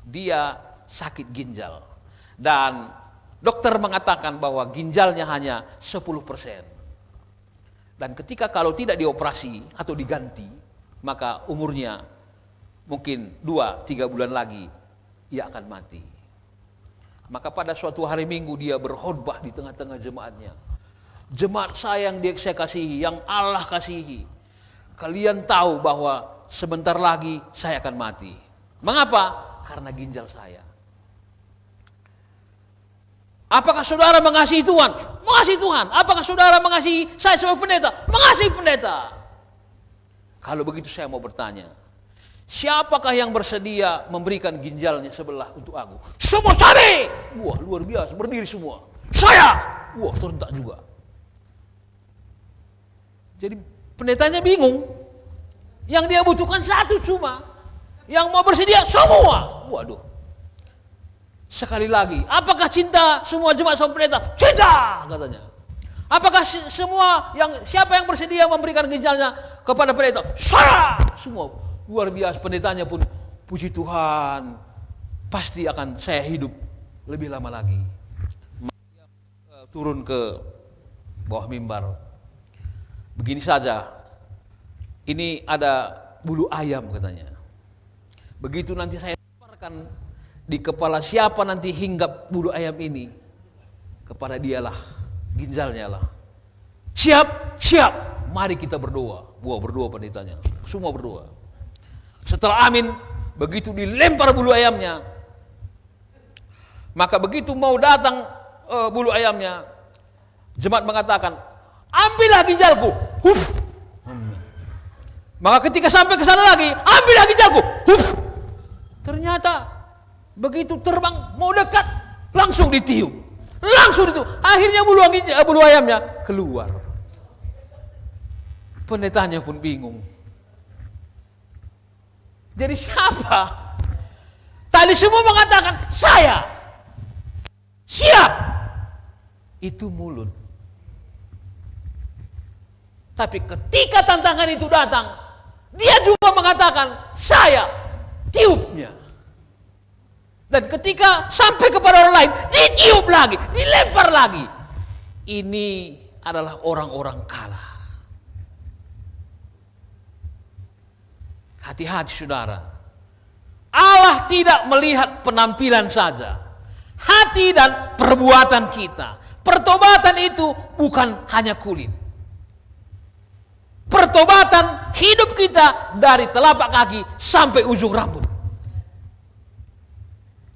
dia sakit ginjal dan dokter mengatakan bahwa ginjalnya hanya 10%. Dan ketika kalau tidak dioperasi atau diganti, maka umurnya mungkin 2-3 bulan lagi ia akan mati. Maka pada suatu hari Minggu dia berkhotbah di tengah-tengah jemaatnya. Jemaat saya yang saya kasihi, yang Allah kasihi, kalian tahu bahwa sebentar lagi saya akan mati. Mengapa? Karena ginjal saya. Apakah saudara mengasihi Tuhan? Mengasihi Tuhan. Apakah saudara mengasihi saya sebagai pendeta? Mengasihi pendeta. Kalau begitu saya mau bertanya, siapakah yang bersedia memberikan ginjalnya sebelah untuk aku? Semua sabi! Wah, luar biasa, berdiri semua. Saya! Wah, serentak juga. Jadi pendetanya bingung. Yang dia butuhkan satu cuma. Yang mau bersedia semua. Waduh. Sekali lagi, apakah cinta semua jemaat sama pendeta? Cinta! Katanya. Apakah siapa yang bersedia memberikan ginjalnya kepada pendeta? Semua luar biasa. Pendetanya pun, puji Tuhan, pasti akan saya hidup lebih lama lagi. Turun ke bawah mimbar. Begini saja, ini ada bulu ayam katanya. Begitu nanti saya lemparkan di kepala siapa nanti hinggap bulu ayam ini, kepada dialah ginjalnya lah. Siap, siap. Mari kita berdoa. Berdoa pendetanya. Semua berdoa. Setelah amin, begitu dilempar bulu ayamnya, maka begitu mau datang bulu ayamnya, jemaat mengatakan, ambillah ginjalku. Maka ketika sampai ke sana lagi, ambillah ginjalku. Ternyata begitu terbang mau dekat, langsung ditiup. Akhirnya bulu ayamnya keluar. Pendetanya pun bingung. Jadi siapa? Tadi semua mengatakan saya. Siap. Itu mulut. Tapi ketika tantangan itu datang, dia juga mengatakan saya. Tiupnya. Dan ketika sampai kepada orang lain, ditiup lagi, dilempar lagi. Ini adalah orang-orang kalah. Hati-hati saudara. Allah tidak melihat penampilan saja. Hati dan perbuatan kita. Pertobatan itu bukan hanya kulit. Pertobatan hidup kita dari telapak kaki sampai ujung rambut.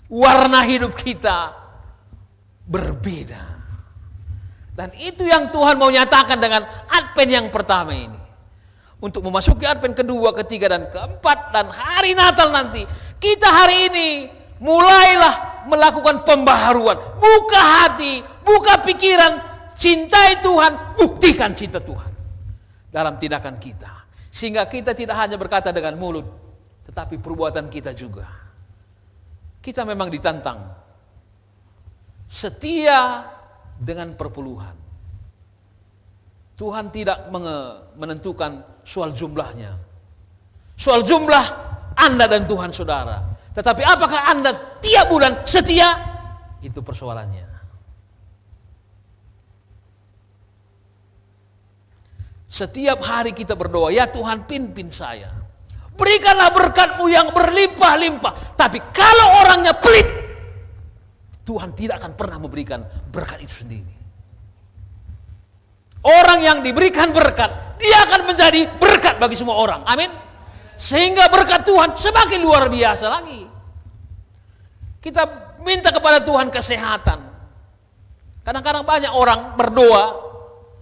Warna hidup kita berbeda. Dan itu yang Tuhan mau nyatakan dengan Advent yang pertama ini. Untuk memasuki Advent kedua, ketiga, dan keempat, dan hari Natal nanti, kita hari ini mulailah melakukan pembaharuan. Buka hati, buka pikiran, cintai Tuhan, buktikan cinta Tuhan dalam tindakan kita. Sehingga kita tidak hanya berkata dengan mulut, tetapi perbuatan kita juga. Kita memang ditantang setia dengan perpuluhan. Tuhan tidak menentukan soal jumlahnya. Soal jumlah Anda dan Tuhan saudara. Tetapi apakah Anda tiap bulan setia? Itu persoalannya. Setiap hari kita berdoa, ya Tuhan pimpin saya. Berikanlah berkat-Mu yang berlimpah-limpah. Tapi kalau orangnya pelit, Tuhan tidak akan pernah memberikan berkat itu sendiri. Orang yang diberikan berkat, dia akan menjadi berkat bagi semua orang. Amin. Sehingga berkat Tuhan semakin luar biasa lagi. Kita minta kepada Tuhan kesehatan. Kadang-kadang banyak orang berdoa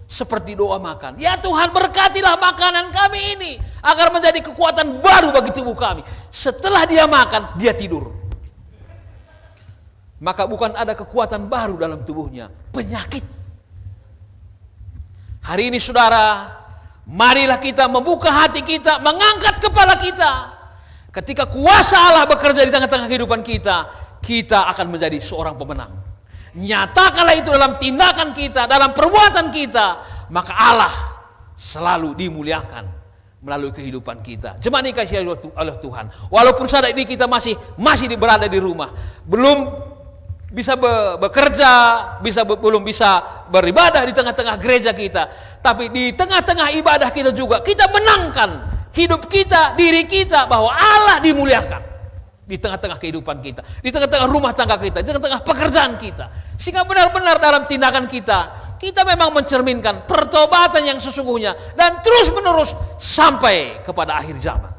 seperti doa makan. Ya Tuhan, berkatilah makanan kami ini agar menjadi kekuatan baru bagi tubuh kami. Setelah dia makan, dia tidur. Maka bukan ada kekuatan baru dalam tubuhnya, penyakit. Hari ini saudara, marilah kita membuka hati kita, mengangkat kepala kita. Ketika kuasa Allah bekerja di tengah-tengah kehidupan kita, kita akan menjadi seorang pemenang. Nyatakanlah itu dalam tindakan kita, dalam perbuatan kita, maka Allah selalu dimuliakan melalui kehidupan kita. Jemaat dikasihi oleh Tuhan. Walaupun saat ini kita masih berada di rumah, belum bisa bekerja, belum bisa beribadah di tengah-tengah gereja kita, tapi di tengah-tengah ibadah kita juga kita menangkan hidup kita, diri kita, bahwa Allah dimuliakan di tengah-tengah kehidupan kita, di tengah-tengah rumah tangga kita, di tengah-tengah pekerjaan kita. Sehingga benar-benar dalam tindakan kita memang mencerminkan pertobatan yang sesungguhnya dan terus-menerus sampai kepada akhir zaman.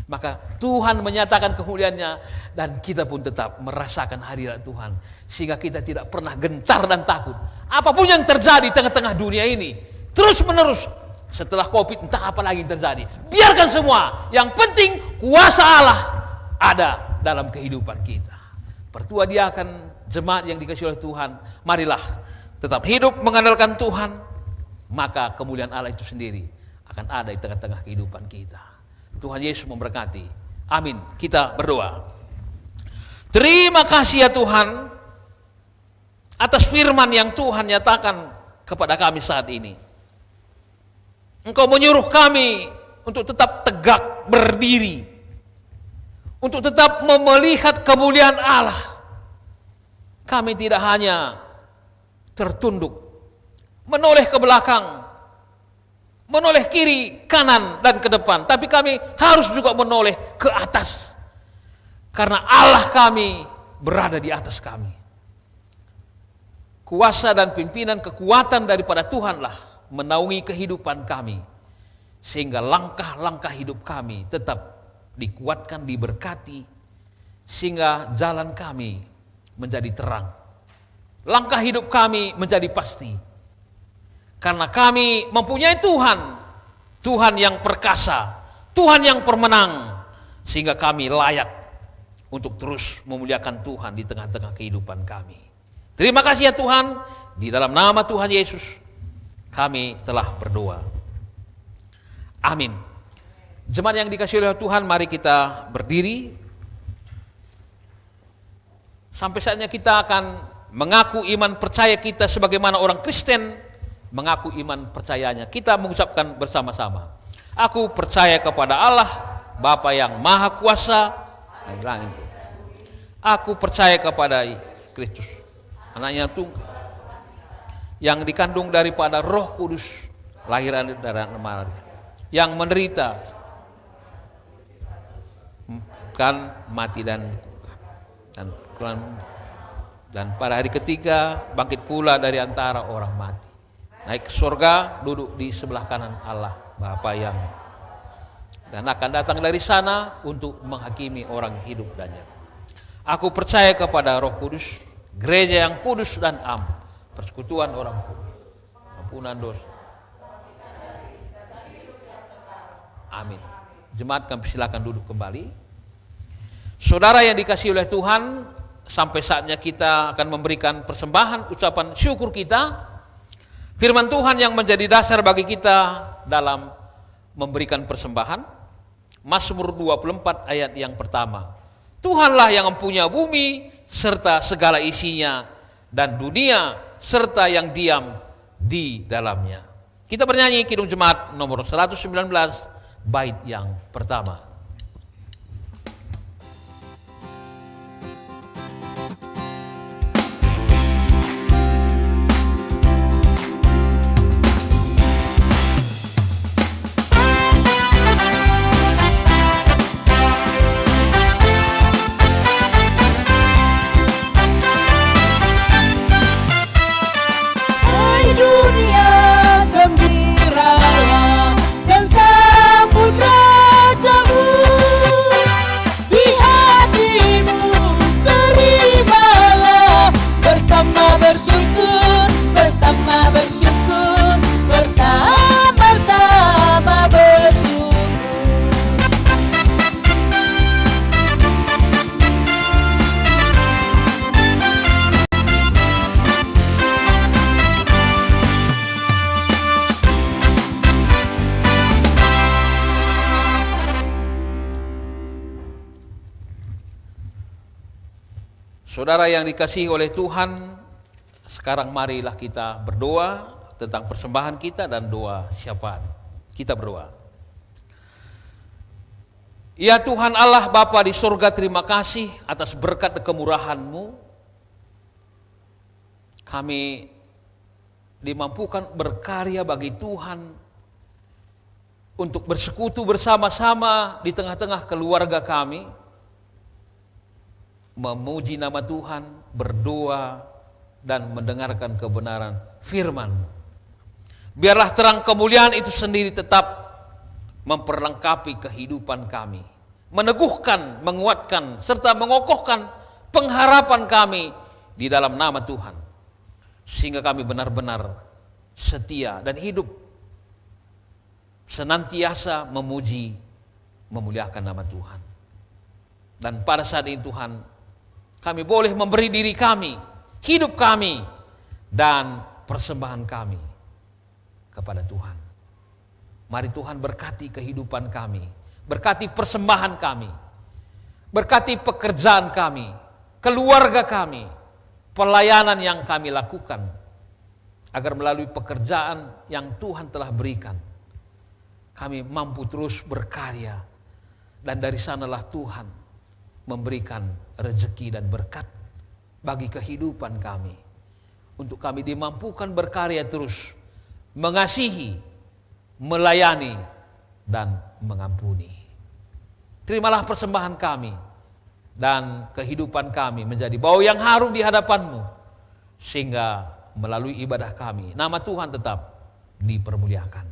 Maka Tuhan menyatakan kemuliaannya dan kita pun tetap merasakan hadirat Tuhan. Sehingga kita tidak pernah gentar dan takut. Apapun yang terjadi di tengah-tengah dunia ini, terus-menerus setelah COVID entah apa lagi yang terjadi. Biarkan semua, yang penting kuasa Allah ada dalam kehidupan kita. Pertua diakan, jemaat yang dikasihi oleh Tuhan, marilah tetap hidup mengandalkan Tuhan, maka kemuliaan Allah itu sendiri akan ada di tengah-tengah kehidupan kita. Tuhan Yesus memberkati. Amin. Kita berdoa. Terima kasih ya Tuhan atas firman yang Tuhan nyatakan kepada kami saat ini. Engkau menyuruh kami untuk tetap tegak berdiri, untuk tetap melihat kemuliaan Allah. Kami tidak hanya tertunduk, menoleh ke belakang, menoleh kiri, kanan, dan ke depan, tapi kami harus juga menoleh ke atas. Karena Allah kami berada di atas kami. Kuasa dan pimpinan kekuatan daripada Tuhanlah menaungi kehidupan kami, sehingga langkah-langkah hidup kami tetap dikuatkan, diberkati, sehingga jalan kami menjadi terang. Langkah hidup kami menjadi pasti. Karena kami mempunyai Tuhan, Tuhan yang perkasa, Tuhan yang pemenang, sehingga kami layak untuk terus memuliakan Tuhan di tengah-tengah kehidupan kami. Terima kasih ya Tuhan, di dalam nama Tuhan Yesus kami telah berdoa. Amin. Jemaat yang dikasihi oleh Tuhan, mari kita berdiri. Sampai saatnya kita akan mengaku iman percaya kita sebagaimana orang Kristen mengaku iman percayanya. Kita mengucapkan bersama-sama. Aku percaya kepada Allah, Bapa yang Maha Kuasa. Aku percaya kepada Kristus, anaknya tunggal, yang dikandung daripada Roh Kudus, lahiran dari Maria, yang menderita, kan mati dan pada hari ketiga bangkit pula dari antara orang mati, naik ke surga, duduk di sebelah kanan Allah Bapa yang, dan akan datang dari sana untuk menghakimi orang hidup dan mati. Aku percaya kepada Roh Kudus, gereja yang kudus dan am, persekutuan orang kudus, ampunan dosa. Amin. Jemaat, kami silakan duduk kembali. Saudara yang dikasihi oleh Tuhan, sampai saatnya kita akan memberikan persembahan ucapan syukur kita. Firman Tuhan yang menjadi dasar bagi kita dalam memberikan persembahan. Mazmur 24 ayat yang pertama. Tuhanlah yang mempunyai bumi serta segala isinya, dan dunia serta yang diam di dalamnya. Kita bernyanyi Kidung Jemaat nomor 119 bait yang pertama. Dunia gembiralah dan sambut Rajamu. Saudara yang dikasihi oleh Tuhan, sekarang marilah kita berdoa tentang persembahan kita dan doa syafaat. Kita berdoa. Ya Tuhan Allah Bapa di surga, terima kasih atas berkat dan kemurahan-Mu. Kami dimampukan berkarya bagi Tuhan untuk bersekutu bersama-sama di tengah-tengah keluarga kami, memuji nama Tuhan, berdoa, dan mendengarkan kebenaran firman. Biarlah terang kemuliaan itu sendiri tetap memperlengkapi kehidupan kami, meneguhkan, menguatkan, serta mengokohkan pengharapan kami di dalam nama Tuhan, sehingga kami benar-benar setia dan hidup senantiasa memuji, memuliakan nama Tuhan. Dan pada saat ini Tuhan, kami boleh memberi diri kami, hidup kami, dan persembahan kami kepada Tuhan. Mari Tuhan berkati kehidupan kami, berkati persembahan kami, berkati pekerjaan kami, keluarga kami, pelayanan yang kami lakukan. agar melalui pekerjaan yang Tuhan telah berikan, kami mampu terus berkarya, dan dari sanalah Tuhan memberikan rezeki dan berkat bagi kehidupan kami, untuk kami dimampukan berkarya terus, mengasihi, melayani, dan mengampuni. Terimalah persembahan kami dan kehidupan kami menjadi bau yang harum di hadapan-Mu, sehingga melalui ibadah kami nama Tuhan tetap dipermuliakan.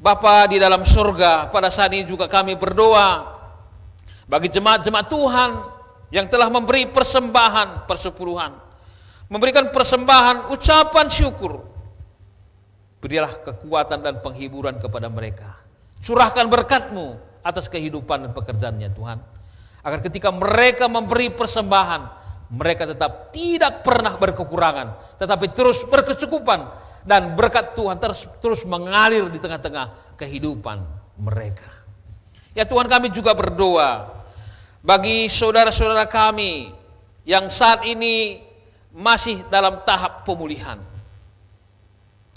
Bapa di dalam surga, pada saat ini juga kami berdoa bagi jemaat-jemaat Tuhan yang telah memberi persembahan persepuluhan, memberikan persembahan ucapan syukur. Berilah kekuatan dan penghiburan kepada mereka. Curahkan berkat-Mu atas kehidupan dan pekerjaannya Tuhan, agar ketika mereka memberi persembahan, mereka tetap tidak pernah berkekurangan, tetapi terus berkecukupan, dan berkat Tuhan terus mengalir di tengah-tengah kehidupan mereka. Ya Tuhan, kami juga berdoa bagi saudara-saudara kami yang saat ini masih dalam tahap pemulihan,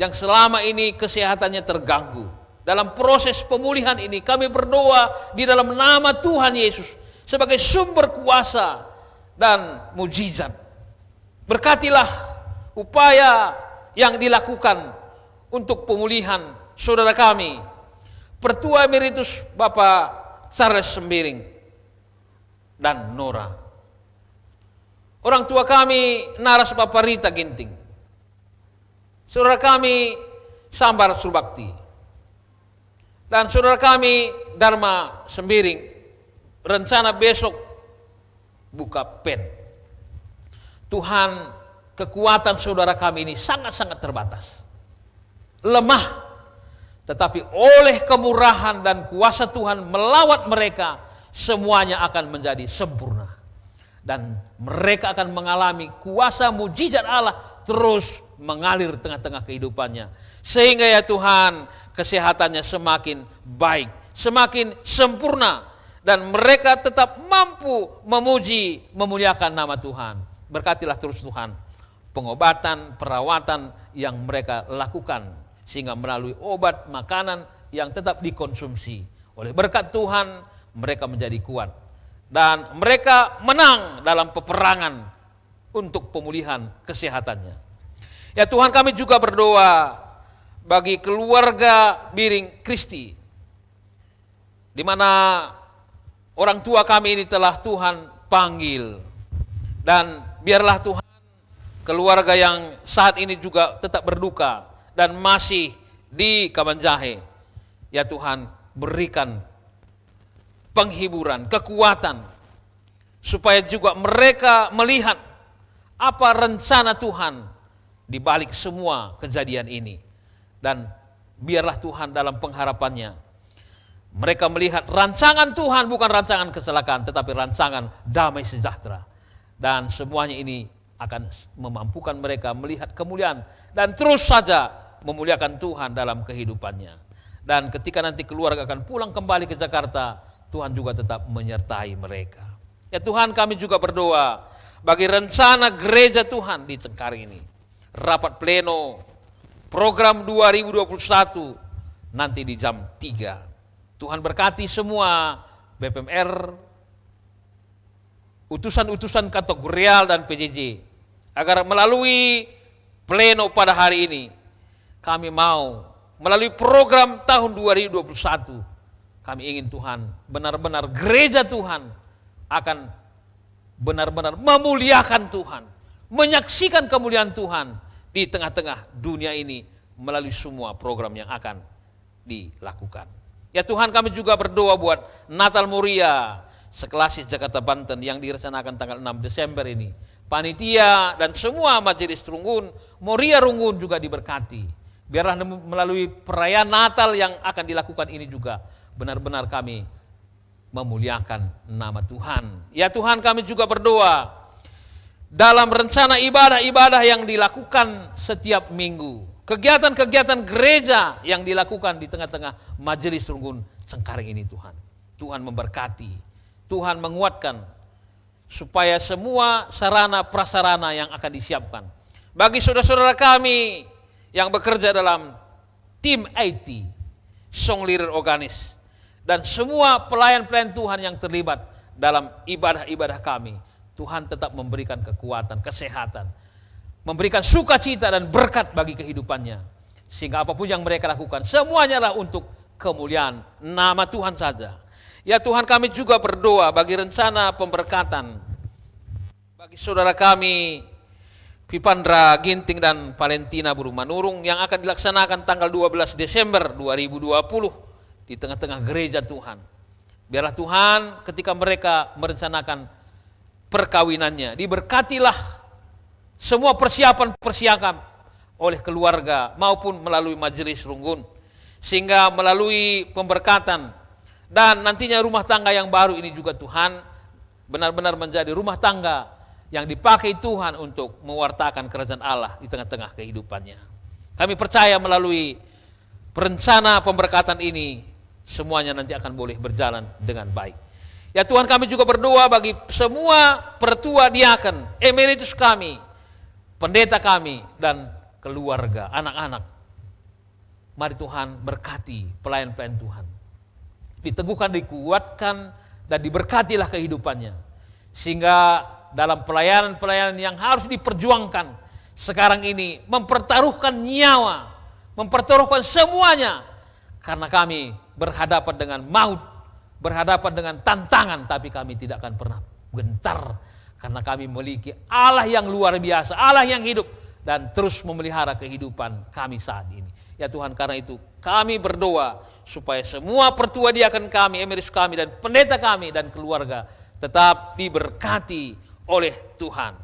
yang selama ini kesehatannya terganggu. Dalam proses pemulihan ini kami berdoa di dalam nama Tuhan Yesus sebagai sumber kuasa dan mujizat. Berkatilah upaya yang dilakukan untuk pemulihan saudara kami, Pertua Emeritus Bapak Charles Sembiring dan Nora. Orang tua kami Naras Bapak Rita Ginting. Saudara kami Sambar Surbakti. Dan saudara kami Dharma Sembiring, rencana besok buka pen. Tuhan, kekuatan saudara kami ini sangat-sangat terbatas, lemah, tetapi oleh kemurahan dan kuasa Tuhan melawat mereka, semuanya akan menjadi sempurna. Dan mereka akan mengalami kuasa mujizat Allah terus mengalir tengah-tengah kehidupannya. Sehingga ya Tuhan, kesehatannya semakin baik, semakin sempurna, dan mereka tetap mampu memuji, memuliakan nama Tuhan. Berkatilah terus Tuhan pengobatan, perawatan yang mereka lakukan, sehingga melalui obat, makanan yang tetap dikonsumsi, oleh berkat Tuhan mereka menjadi kuat, dan mereka menang dalam peperangan untuk pemulihan kesehatannya. Ya Tuhan, kami juga berdoa bagi keluarga Biring Kristi, di mana orang tua kami ini telah Tuhan panggil, dan biarlah Tuhan keluarga yang saat ini juga tetap berduka dan masih di Kabanjahe, ya Tuhan, berikan penghiburan, kekuatan, supaya juga mereka melihat apa rencana Tuhan di balik semua kejadian ini. Dan biarlah Tuhan dalam pengharapannya mereka melihat rancangan Tuhan bukan rancangan kecelakaan, tetapi rancangan damai sejahtera. Dan semuanya ini akan memampukan mereka melihat kemuliaan dan terus saja memuliakan Tuhan dalam kehidupannya. Dan ketika nanti keluarga akan pulang kembali ke Jakarta, Tuhan juga tetap menyertai mereka. Ya Tuhan, kami juga berdoa bagi rencana gereja Tuhan di Cengkareng ini. Rapat pleno program 2021 nanti di jam 3. Tuhan berkati semua BPMR, utusan-utusan kategorial dan PJJ, agar melalui pleno pada hari ini kami mau melalui program tahun 2021, kami ingin Tuhan benar-benar gereja Tuhan akan benar-benar memuliakan Tuhan, menyaksikan kemuliaan Tuhan di tengah-tengah dunia ini melalui semua program yang akan dilakukan. Ya Tuhan, kami juga berdoa buat Natal Moria seklasis Jakarta Banten yang direncanakan tanggal 6 Desember ini. Panitia dan semua majelis Runggun, Moria Runggun juga diberkati. Biarlah melalui perayaan Natal yang akan dilakukan ini juga benar-benar kami memuliakan nama Tuhan. Ya Tuhan, kami juga berdoa dalam rencana ibadah-ibadah yang dilakukan setiap minggu, kegiatan-kegiatan gereja yang dilakukan di tengah-tengah majelis Runggun Cengkareng ini Tuhan. Tuhan memberkati, Tuhan menguatkan, supaya semua sarana prasarana yang akan disiapkan, bagi saudara-saudara kami yang bekerja dalam tim IT, song leader organis, dan semua pelayan-pelayan Tuhan yang terlibat dalam ibadah-ibadah kami. Tuhan tetap memberikan kekuatan, kesehatan, memberikan sukacita dan berkat bagi kehidupannya. Sehingga apapun yang mereka lakukan, semuanya lah untuk kemuliaan nama Tuhan saja. Ya Tuhan, kami juga berdoa bagi rencana pemberkatan bagi saudara kami Pipandra Ginting dan Valentina Burumanurung yang akan dilaksanakan tanggal 12 Desember 2020 di tengah-tengah gereja Tuhan. Biarlah Tuhan ketika mereka merencanakan perkawinannya, diberkatilah semua persiapan oleh keluarga maupun melalui majelis runggun, sehingga melalui pemberkatan dan nantinya rumah tangga yang baru ini juga Tuhan benar-benar menjadi rumah tangga yang dipakai Tuhan untuk mewartakan kerajaan Allah di tengah-tengah kehidupannya. Kami percaya melalui perencana pemberkatan ini semuanya nanti akan boleh berjalan dengan baik. Ya Tuhan, kami juga berdoa bagi semua pertua diaken, emeritus kami, pendeta kami, dan keluarga, anak-anak. Mari Tuhan berkati pelayan-pelayan Tuhan. Diteguhkan, dikuatkan, dan diberkatilah kehidupannya. Sehingga dalam pelayanan-pelayanan yang harus diperjuangkan sekarang ini, mempertaruhkan nyawa, mempertaruhkan semuanya. Karena kami berhadapan dengan maut, berhadapan dengan tantangan, tapi kami tidak akan pernah gentar. Karena kami memiliki Allah yang luar biasa, Allah yang hidup, dan terus memelihara kehidupan kami saat ini. Ya Tuhan, karena itu kami berdoa supaya semua pertua diaken kami, emeritus kami, dan pendeta kami, dan keluarga tetap diberkati oleh Tuhan.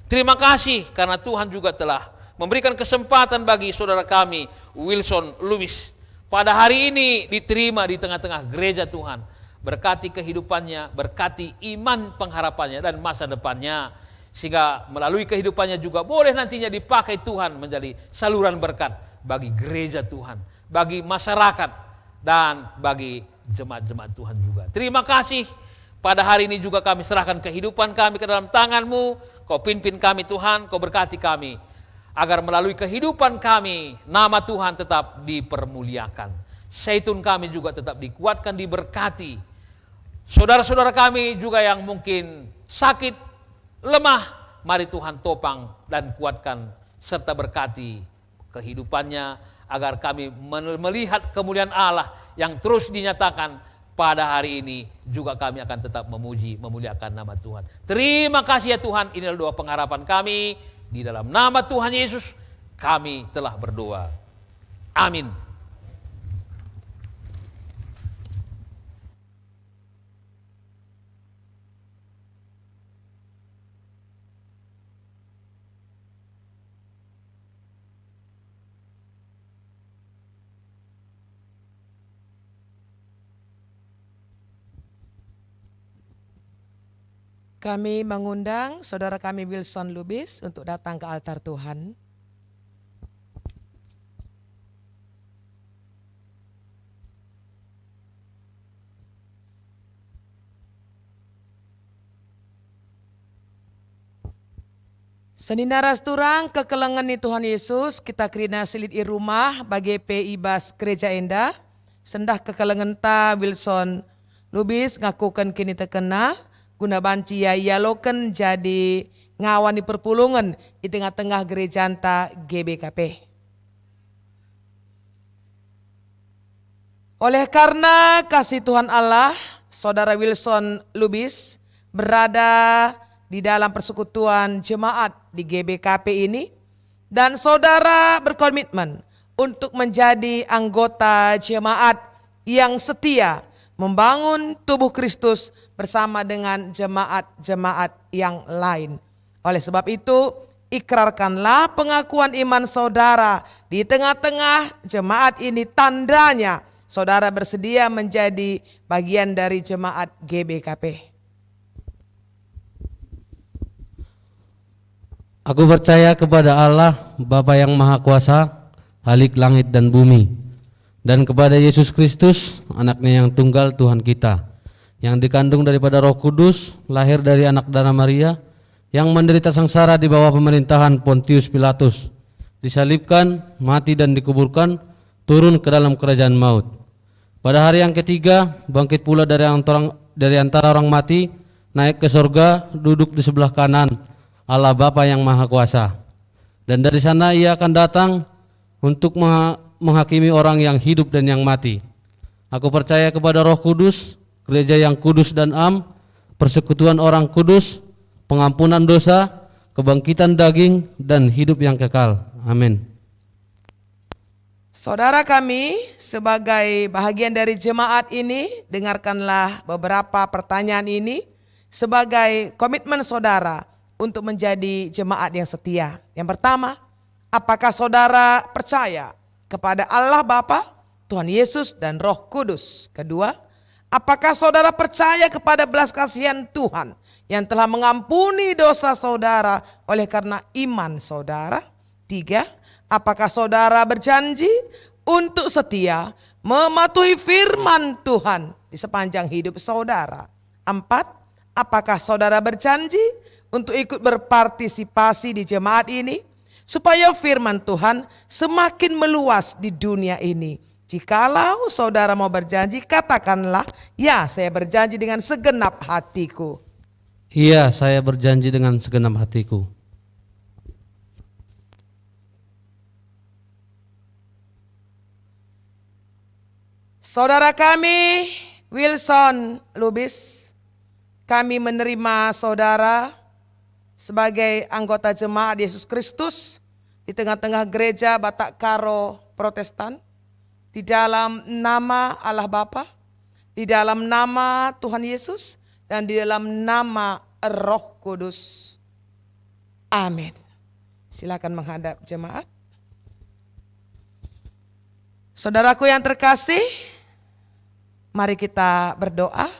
Terima kasih karena Tuhan juga telah memberikan kesempatan bagi saudara kami Wilson Lubis pada hari ini diterima di tengah-tengah gereja Tuhan. Berkati kehidupannya, berkati iman pengharapannya dan masa depannya, sehingga melalui kehidupannya juga boleh nantinya dipakai Tuhan menjadi saluran berkat bagi gereja Tuhan, bagi masyarakat, dan bagi jemaat-jemaat Tuhan juga. Terima kasih. Pada hari ini juga kami serahkan kehidupan kami ke dalam tangan-Mu. Kau pimpin kami Tuhan, Kau berkati kami, agar melalui kehidupan kami, nama Tuhan tetap dipermuliakan. Zaitun kami juga tetap dikuatkan, diberkati. Saudara-saudara kami juga yang mungkin sakit, lemah, mari Tuhan topang dan kuatkan, serta berkati kehidupannya, agar kami melihat kemuliaan Allah yang terus dinyatakan pada hari ini. Juga kami akan tetap memuji, memuliakan nama Tuhan. Terima kasih ya Tuhan, inilah doa pengharapan kami. Di dalam nama Tuhan Yesus kami telah berdoa. Amin. Kami mengundang saudara kami Wilson Lubis untuk datang ke altar Tuhan. Seninaras turang kekelengan ni Tuhan Yesus, kita kerina silit i rumah bagi ibas gereja enda. Sendah kekelengan ta Wilson Lubis ngakukan kini terkena. Guna banci ya yaloken jadi ngawani perpulungan di tengah-tengah gereja anta GBKP. Oleh karena kasih Tuhan Allah, saudara Wilson Lubis berada di dalam persekutuan jemaat di GBKP ini, dan saudara berkomitmen untuk menjadi anggota jemaat yang setia membangun tubuh Kristus bersama dengan jemaat-jemaat yang lain. Oleh sebab itu, ikrarkanlah pengakuan iman saudara di tengah-tengah jemaat ini, tandanya saudara bersedia menjadi bagian dari jemaat GBKP. Aku percaya kepada Allah, Bapa yang Maha Kuasa, Halik langit dan bumi, dan kepada Yesus Kristus, anaknya yang tunggal Tuhan kita, yang dikandung daripada Roh Kudus, lahir dari anak darah Maria, yang menderita sengsara di bawah pemerintahan Pontius Pilatus, disalibkan, mati dan dikuburkan, turun ke dalam kerajaan maut. Pada hari yang ketiga, bangkit pula dari antara orang mati, naik ke surga, duduk di sebelah kanan Allah Bapa yang Maha Kuasa. Dan dari sana ia akan datang untuk menghakimi orang yang hidup dan yang mati. Aku percaya kepada Roh Kudus, gereja yang kudus dan am, persekutuan orang kudus, pengampunan dosa, kebangkitan daging, dan hidup yang kekal. Amin. Saudara kami, sebagai bahagian dari jemaat ini, dengarkanlah beberapa pertanyaan ini sebagai komitmen saudara untuk menjadi jemaat yang setia. Yang pertama, apakah saudara percaya kepada Allah Bapa, Tuhan Yesus, dan Roh Kudus? Kedua, apakah saudara percaya kepada belas kasihan Tuhan yang telah mengampuni dosa saudara oleh karena iman saudara? Tiga, apakah saudara berjanji untuk setia mematuhi firman Tuhan di sepanjang hidup saudara? Empat, apakah saudara berjanji untuk ikut berpartisipasi di jemaat ini supaya firman Tuhan semakin meluas di dunia ini? Jikalau saudara mau berjanji, katakanlah, ya, saya berjanji dengan segenap hatiku. Iya, saya berjanji dengan segenap hatiku. Saudara kami, Wilson Lubis, kami menerima saudara sebagai anggota jemaat Yesus Kristus di tengah-tengah gereja Batak Karo Protestan, di dalam nama Allah Bapa, di dalam nama Tuhan Yesus, dan di dalam nama Roh Kudus. Amin. Silakan menghadap jemaat. Saudaraku yang terkasih, mari kita berdoa.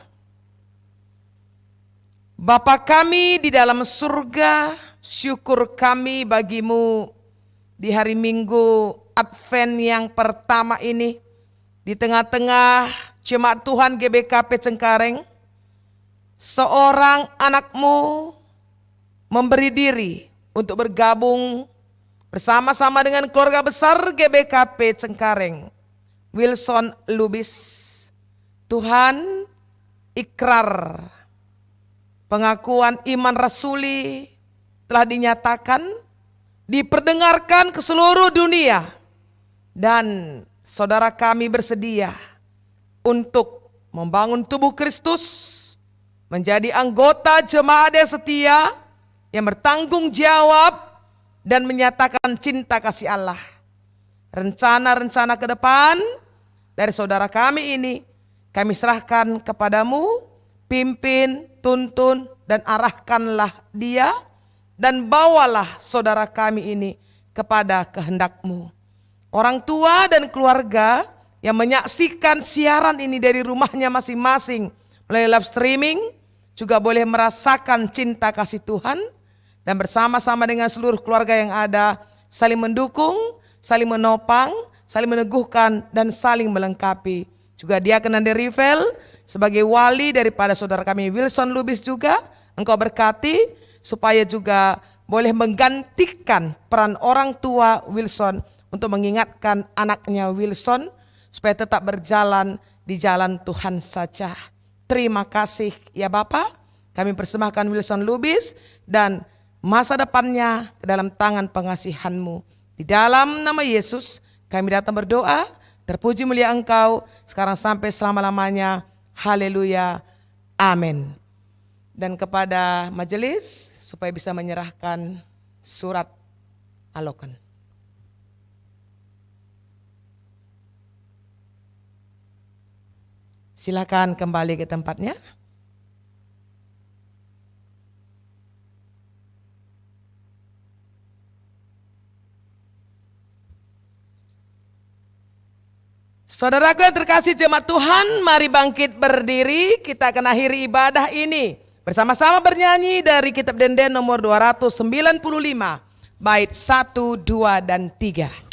Bapa kami di dalam surga, syukur kami bagimu di hari Minggu Advent yang pertama ini, di tengah-tengah jemaat Tuhan GBKP Cengkareng, seorang anakmu memberi diri untuk bergabung bersama-sama dengan keluarga besar GBKP Cengkareng, Wilson Lubis. Tuhan, ikrar pengakuan iman rasuli telah dinyatakan, diperdengarkan ke seluruh dunia, dan saudara kami bersedia untuk membangun tubuh Kristus, menjadi anggota jemaat yang setia, yang bertanggung jawab dan menyatakan cinta kasih Allah. Rencana-rencana ke depan dari saudara kami ini kami serahkan kepadamu, pimpin, tuntun, dan arahkanlah dia, dan bawalah saudara kami ini kepada kehendak-Mu. Orang tua dan keluarga yang menyaksikan siaran ini dari rumahnya masing-masing melalui live streaming juga boleh merasakan cinta kasih Tuhan, dan bersama-sama dengan seluruh keluarga yang ada saling mendukung, saling menopang, saling meneguhkan, dan saling melengkapi. Juga Diaken Ande Rivel sebagai wali daripada saudara kami Wilson Lubis juga, engkau berkati supaya juga boleh menggantikan peran orang tua Wilson untuk mengingatkan anaknya Wilson supaya tetap berjalan di jalan Tuhan saja. Terima kasih ya Bapa, kami persembahkan Wilson Lubis dan masa depannya ke dalam tangan pengasihan-Mu. Di dalam nama Yesus kami datang berdoa, terpuji mulia Engkau sekarang sampai selama-lamanya. Haleluya, amin. Dan kepada majelis supaya bisa menyerahkan surat alokan. Silakan kembali ke tempatnya. Saudaraku yang terkasih jemaat Tuhan, mari bangkit berdiri, kita akan akhiri ibadah ini. Bersama-sama bernyanyi dari kitab Denden nomor 295, bait 1, 2, dan 3.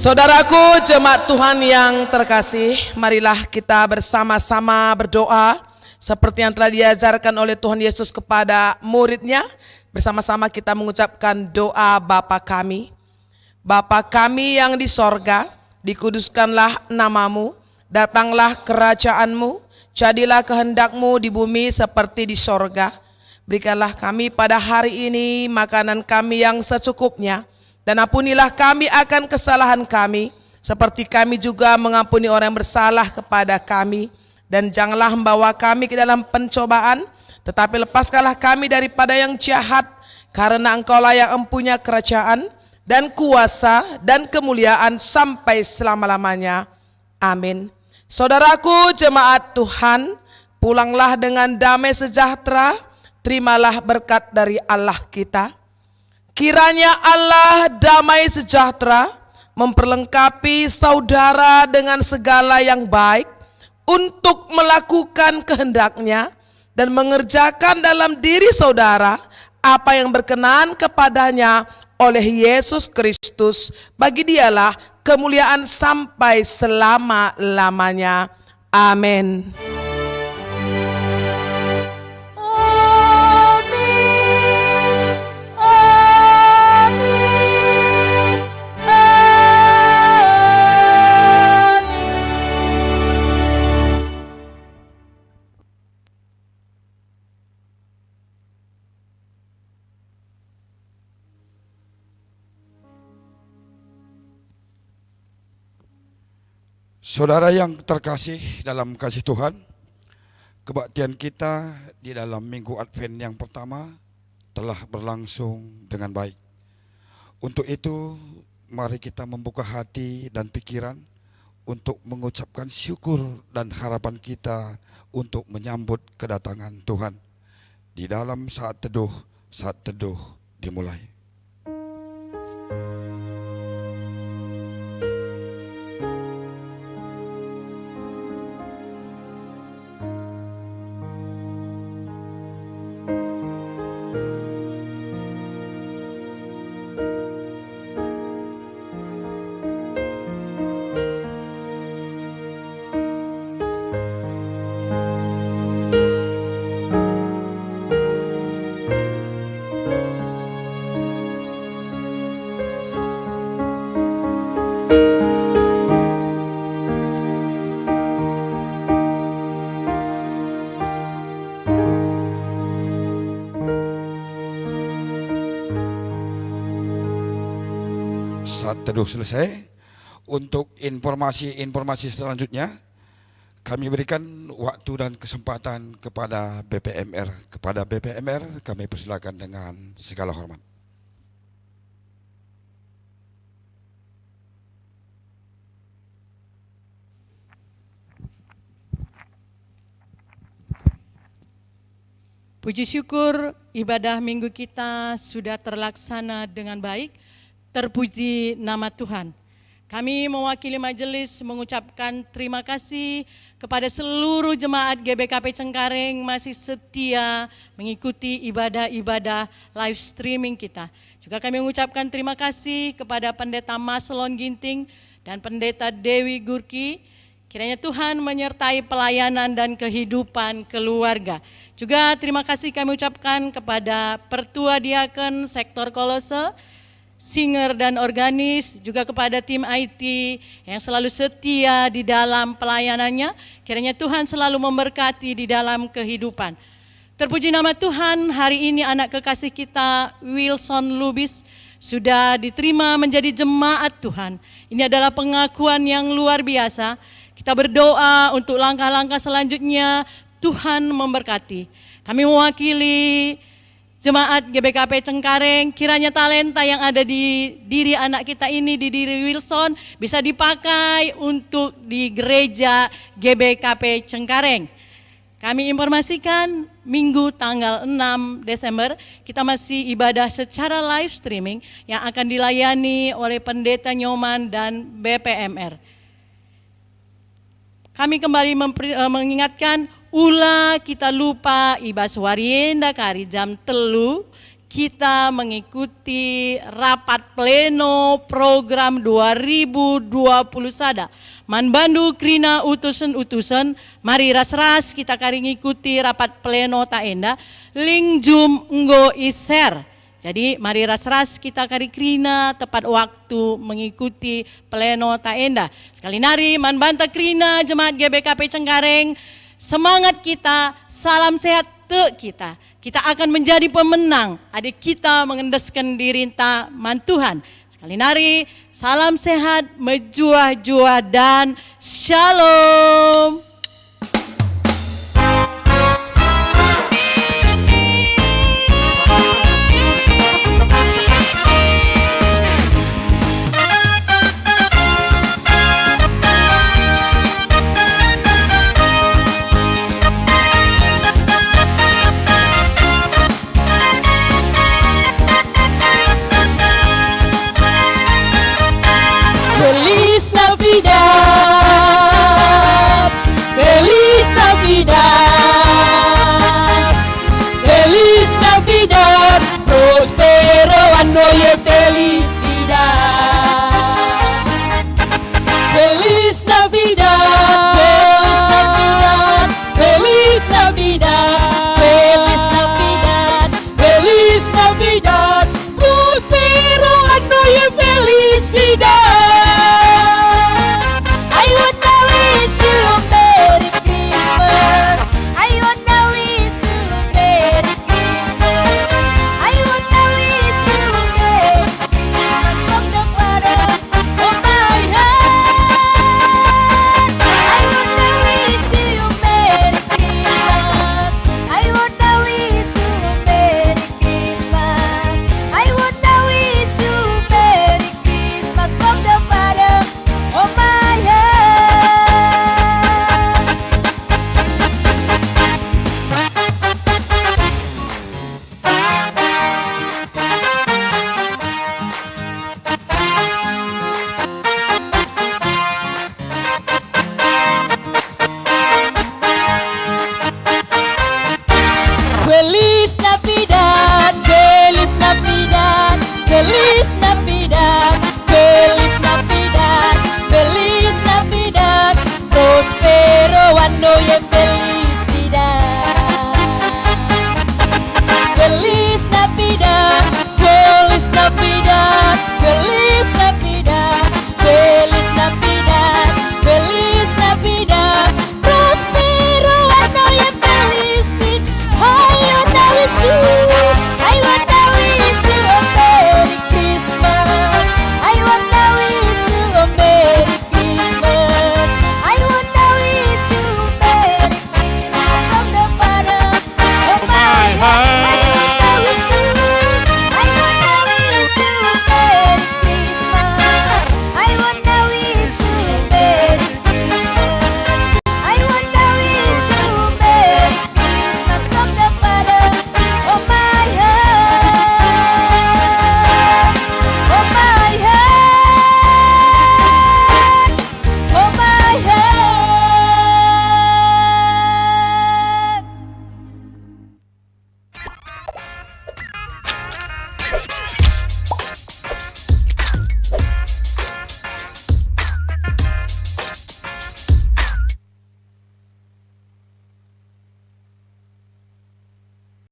Saudaraku jemaat Tuhan yang terkasih, marilah kita bersama-sama berdoa seperti yang telah diajarkan oleh Tuhan Yesus kepada muridnya. Bersama-sama kita mengucapkan doa Bapa kami. Bapa kami yang di sorga, dikuduskanlah namamu, datanglah kerajaanmu, jadilah kehendakmu di bumi seperti di sorga. Berikanlah kami pada hari ini makanan kami yang secukupnya, dan ampunilah kami akan kesalahan kami, seperti kami juga mengampuni orang yang bersalah kepada kami. Dan janganlah membawa kami ke dalam pencobaan, tetapi lepaskanlah kami daripada yang jahat, karena Engkaulah yang empunya kerajaan, dan kuasa, dan kemuliaan sampai selama-lamanya. Amin. Saudaraku jemaat Tuhan, pulanglah dengan damai sejahtera, terimalah berkat dari Allah kita. Kiranya Allah damai sejahtera memperlengkapi saudara dengan segala yang baik untuk melakukan kehendaknya dan mengerjakan dalam diri saudara apa yang berkenan kepadanya oleh Yesus Kristus. Bagi Dialah kemuliaan sampai selama-lamanya. Amin. Saudara yang terkasih dalam kasih Tuhan, kebaktian kita di dalam Minggu Advent yang pertama telah berlangsung dengan baik. Untuk itu, mari kita membuka hati dan pikiran untuk mengucapkan syukur dan harapan kita untuk menyambut kedatangan Tuhan. Di dalam saat teduh dimulai. Saat teduh selesai, untuk informasi selanjutnya kami berikan waktu dan kesempatan kepada BPMR. Kepada BPMR kami persilakan dengan segala hormat. Puji syukur ibadah minggu kita sudah terlaksana dengan baik. Terpuji nama Tuhan. Kami mewakili majelis mengucapkan terima kasih kepada seluruh jemaat GBKP Cengkareng masih setia mengikuti ibadah-ibadah live streaming kita. Juga kami mengucapkan terima kasih kepada Pendeta Maselon Ginting dan Pendeta Dewi Gurki. Kiranya Tuhan menyertai pelayanan dan kehidupan keluarga. Juga terima kasih kami ucapkan kepada Pertua Diaken Sektor Kolose, singer dan organis, juga kepada tim IT yang selalu setia di dalam pelayanannya. Kiranya Tuhan selalu memberkati di dalam kehidupan. Terpuji nama Tuhan, hari ini anak kekasih kita Wilson Lubis sudah diterima menjadi jemaat Tuhan. Ini adalah pengakuan yang luar biasa. Kita berdoa untuk langkah-langkah selanjutnya, Tuhan memberkati. Kami mewakili Jemaat GBKP Cengkareng, kiranya talenta yang ada di diri anak kita ini, di diri Wilson, bisa dipakai untuk di gereja GBKP Cengkareng. Kami informasikan Minggu tanggal 6 Desember, kita masih ibadah secara live streaming yang akan dilayani oleh Pendeta Nyoman dan BPMR. Kami kembali mengingatkan, ulah kita lupa ibas warienda kari jam 3 kita mengikuti rapat pleno program 2020 sada. Man bandu krina utusan-utusan, mari ras-ras kita kari ngikuti rapat pleno taenda, link Zoom nggo iser. Jadi mari ras-ras kita kari krina tepat waktu mengikuti pleno taenda. Sekali nari man banta krina jemaat GBKP Cengkareng, semangat kita, salam sehat te kita. Kita akan menjadi pemenang, adik kita mengendeskan diri man Tuhan. Sekali nari, salam sehat, mejuah-juah dan shalom. Feliz Navidad, Feliz Navidad, Feliz Navidad, prospero año y felicidad. Feliz Navidad, Feliz Navidad, Feliz Navidad, Feliz Navidad, prospero año y felicidad. Feliz Navidad, Feliz Navidad, Feliz Navidad, Feliz Navidad, Feliz Navidad, prospero año y felicidad. Feliz Navidad, Feliz Navidad, Feliz Navidad, Feliz Navidad, Feliz Navidad, prospero año y felicidad. I wanna wish you a Merry Christmas. I wanna wish you a Merry Christmas. I wanna wish you a Merry Christmas from the bottom of my heart.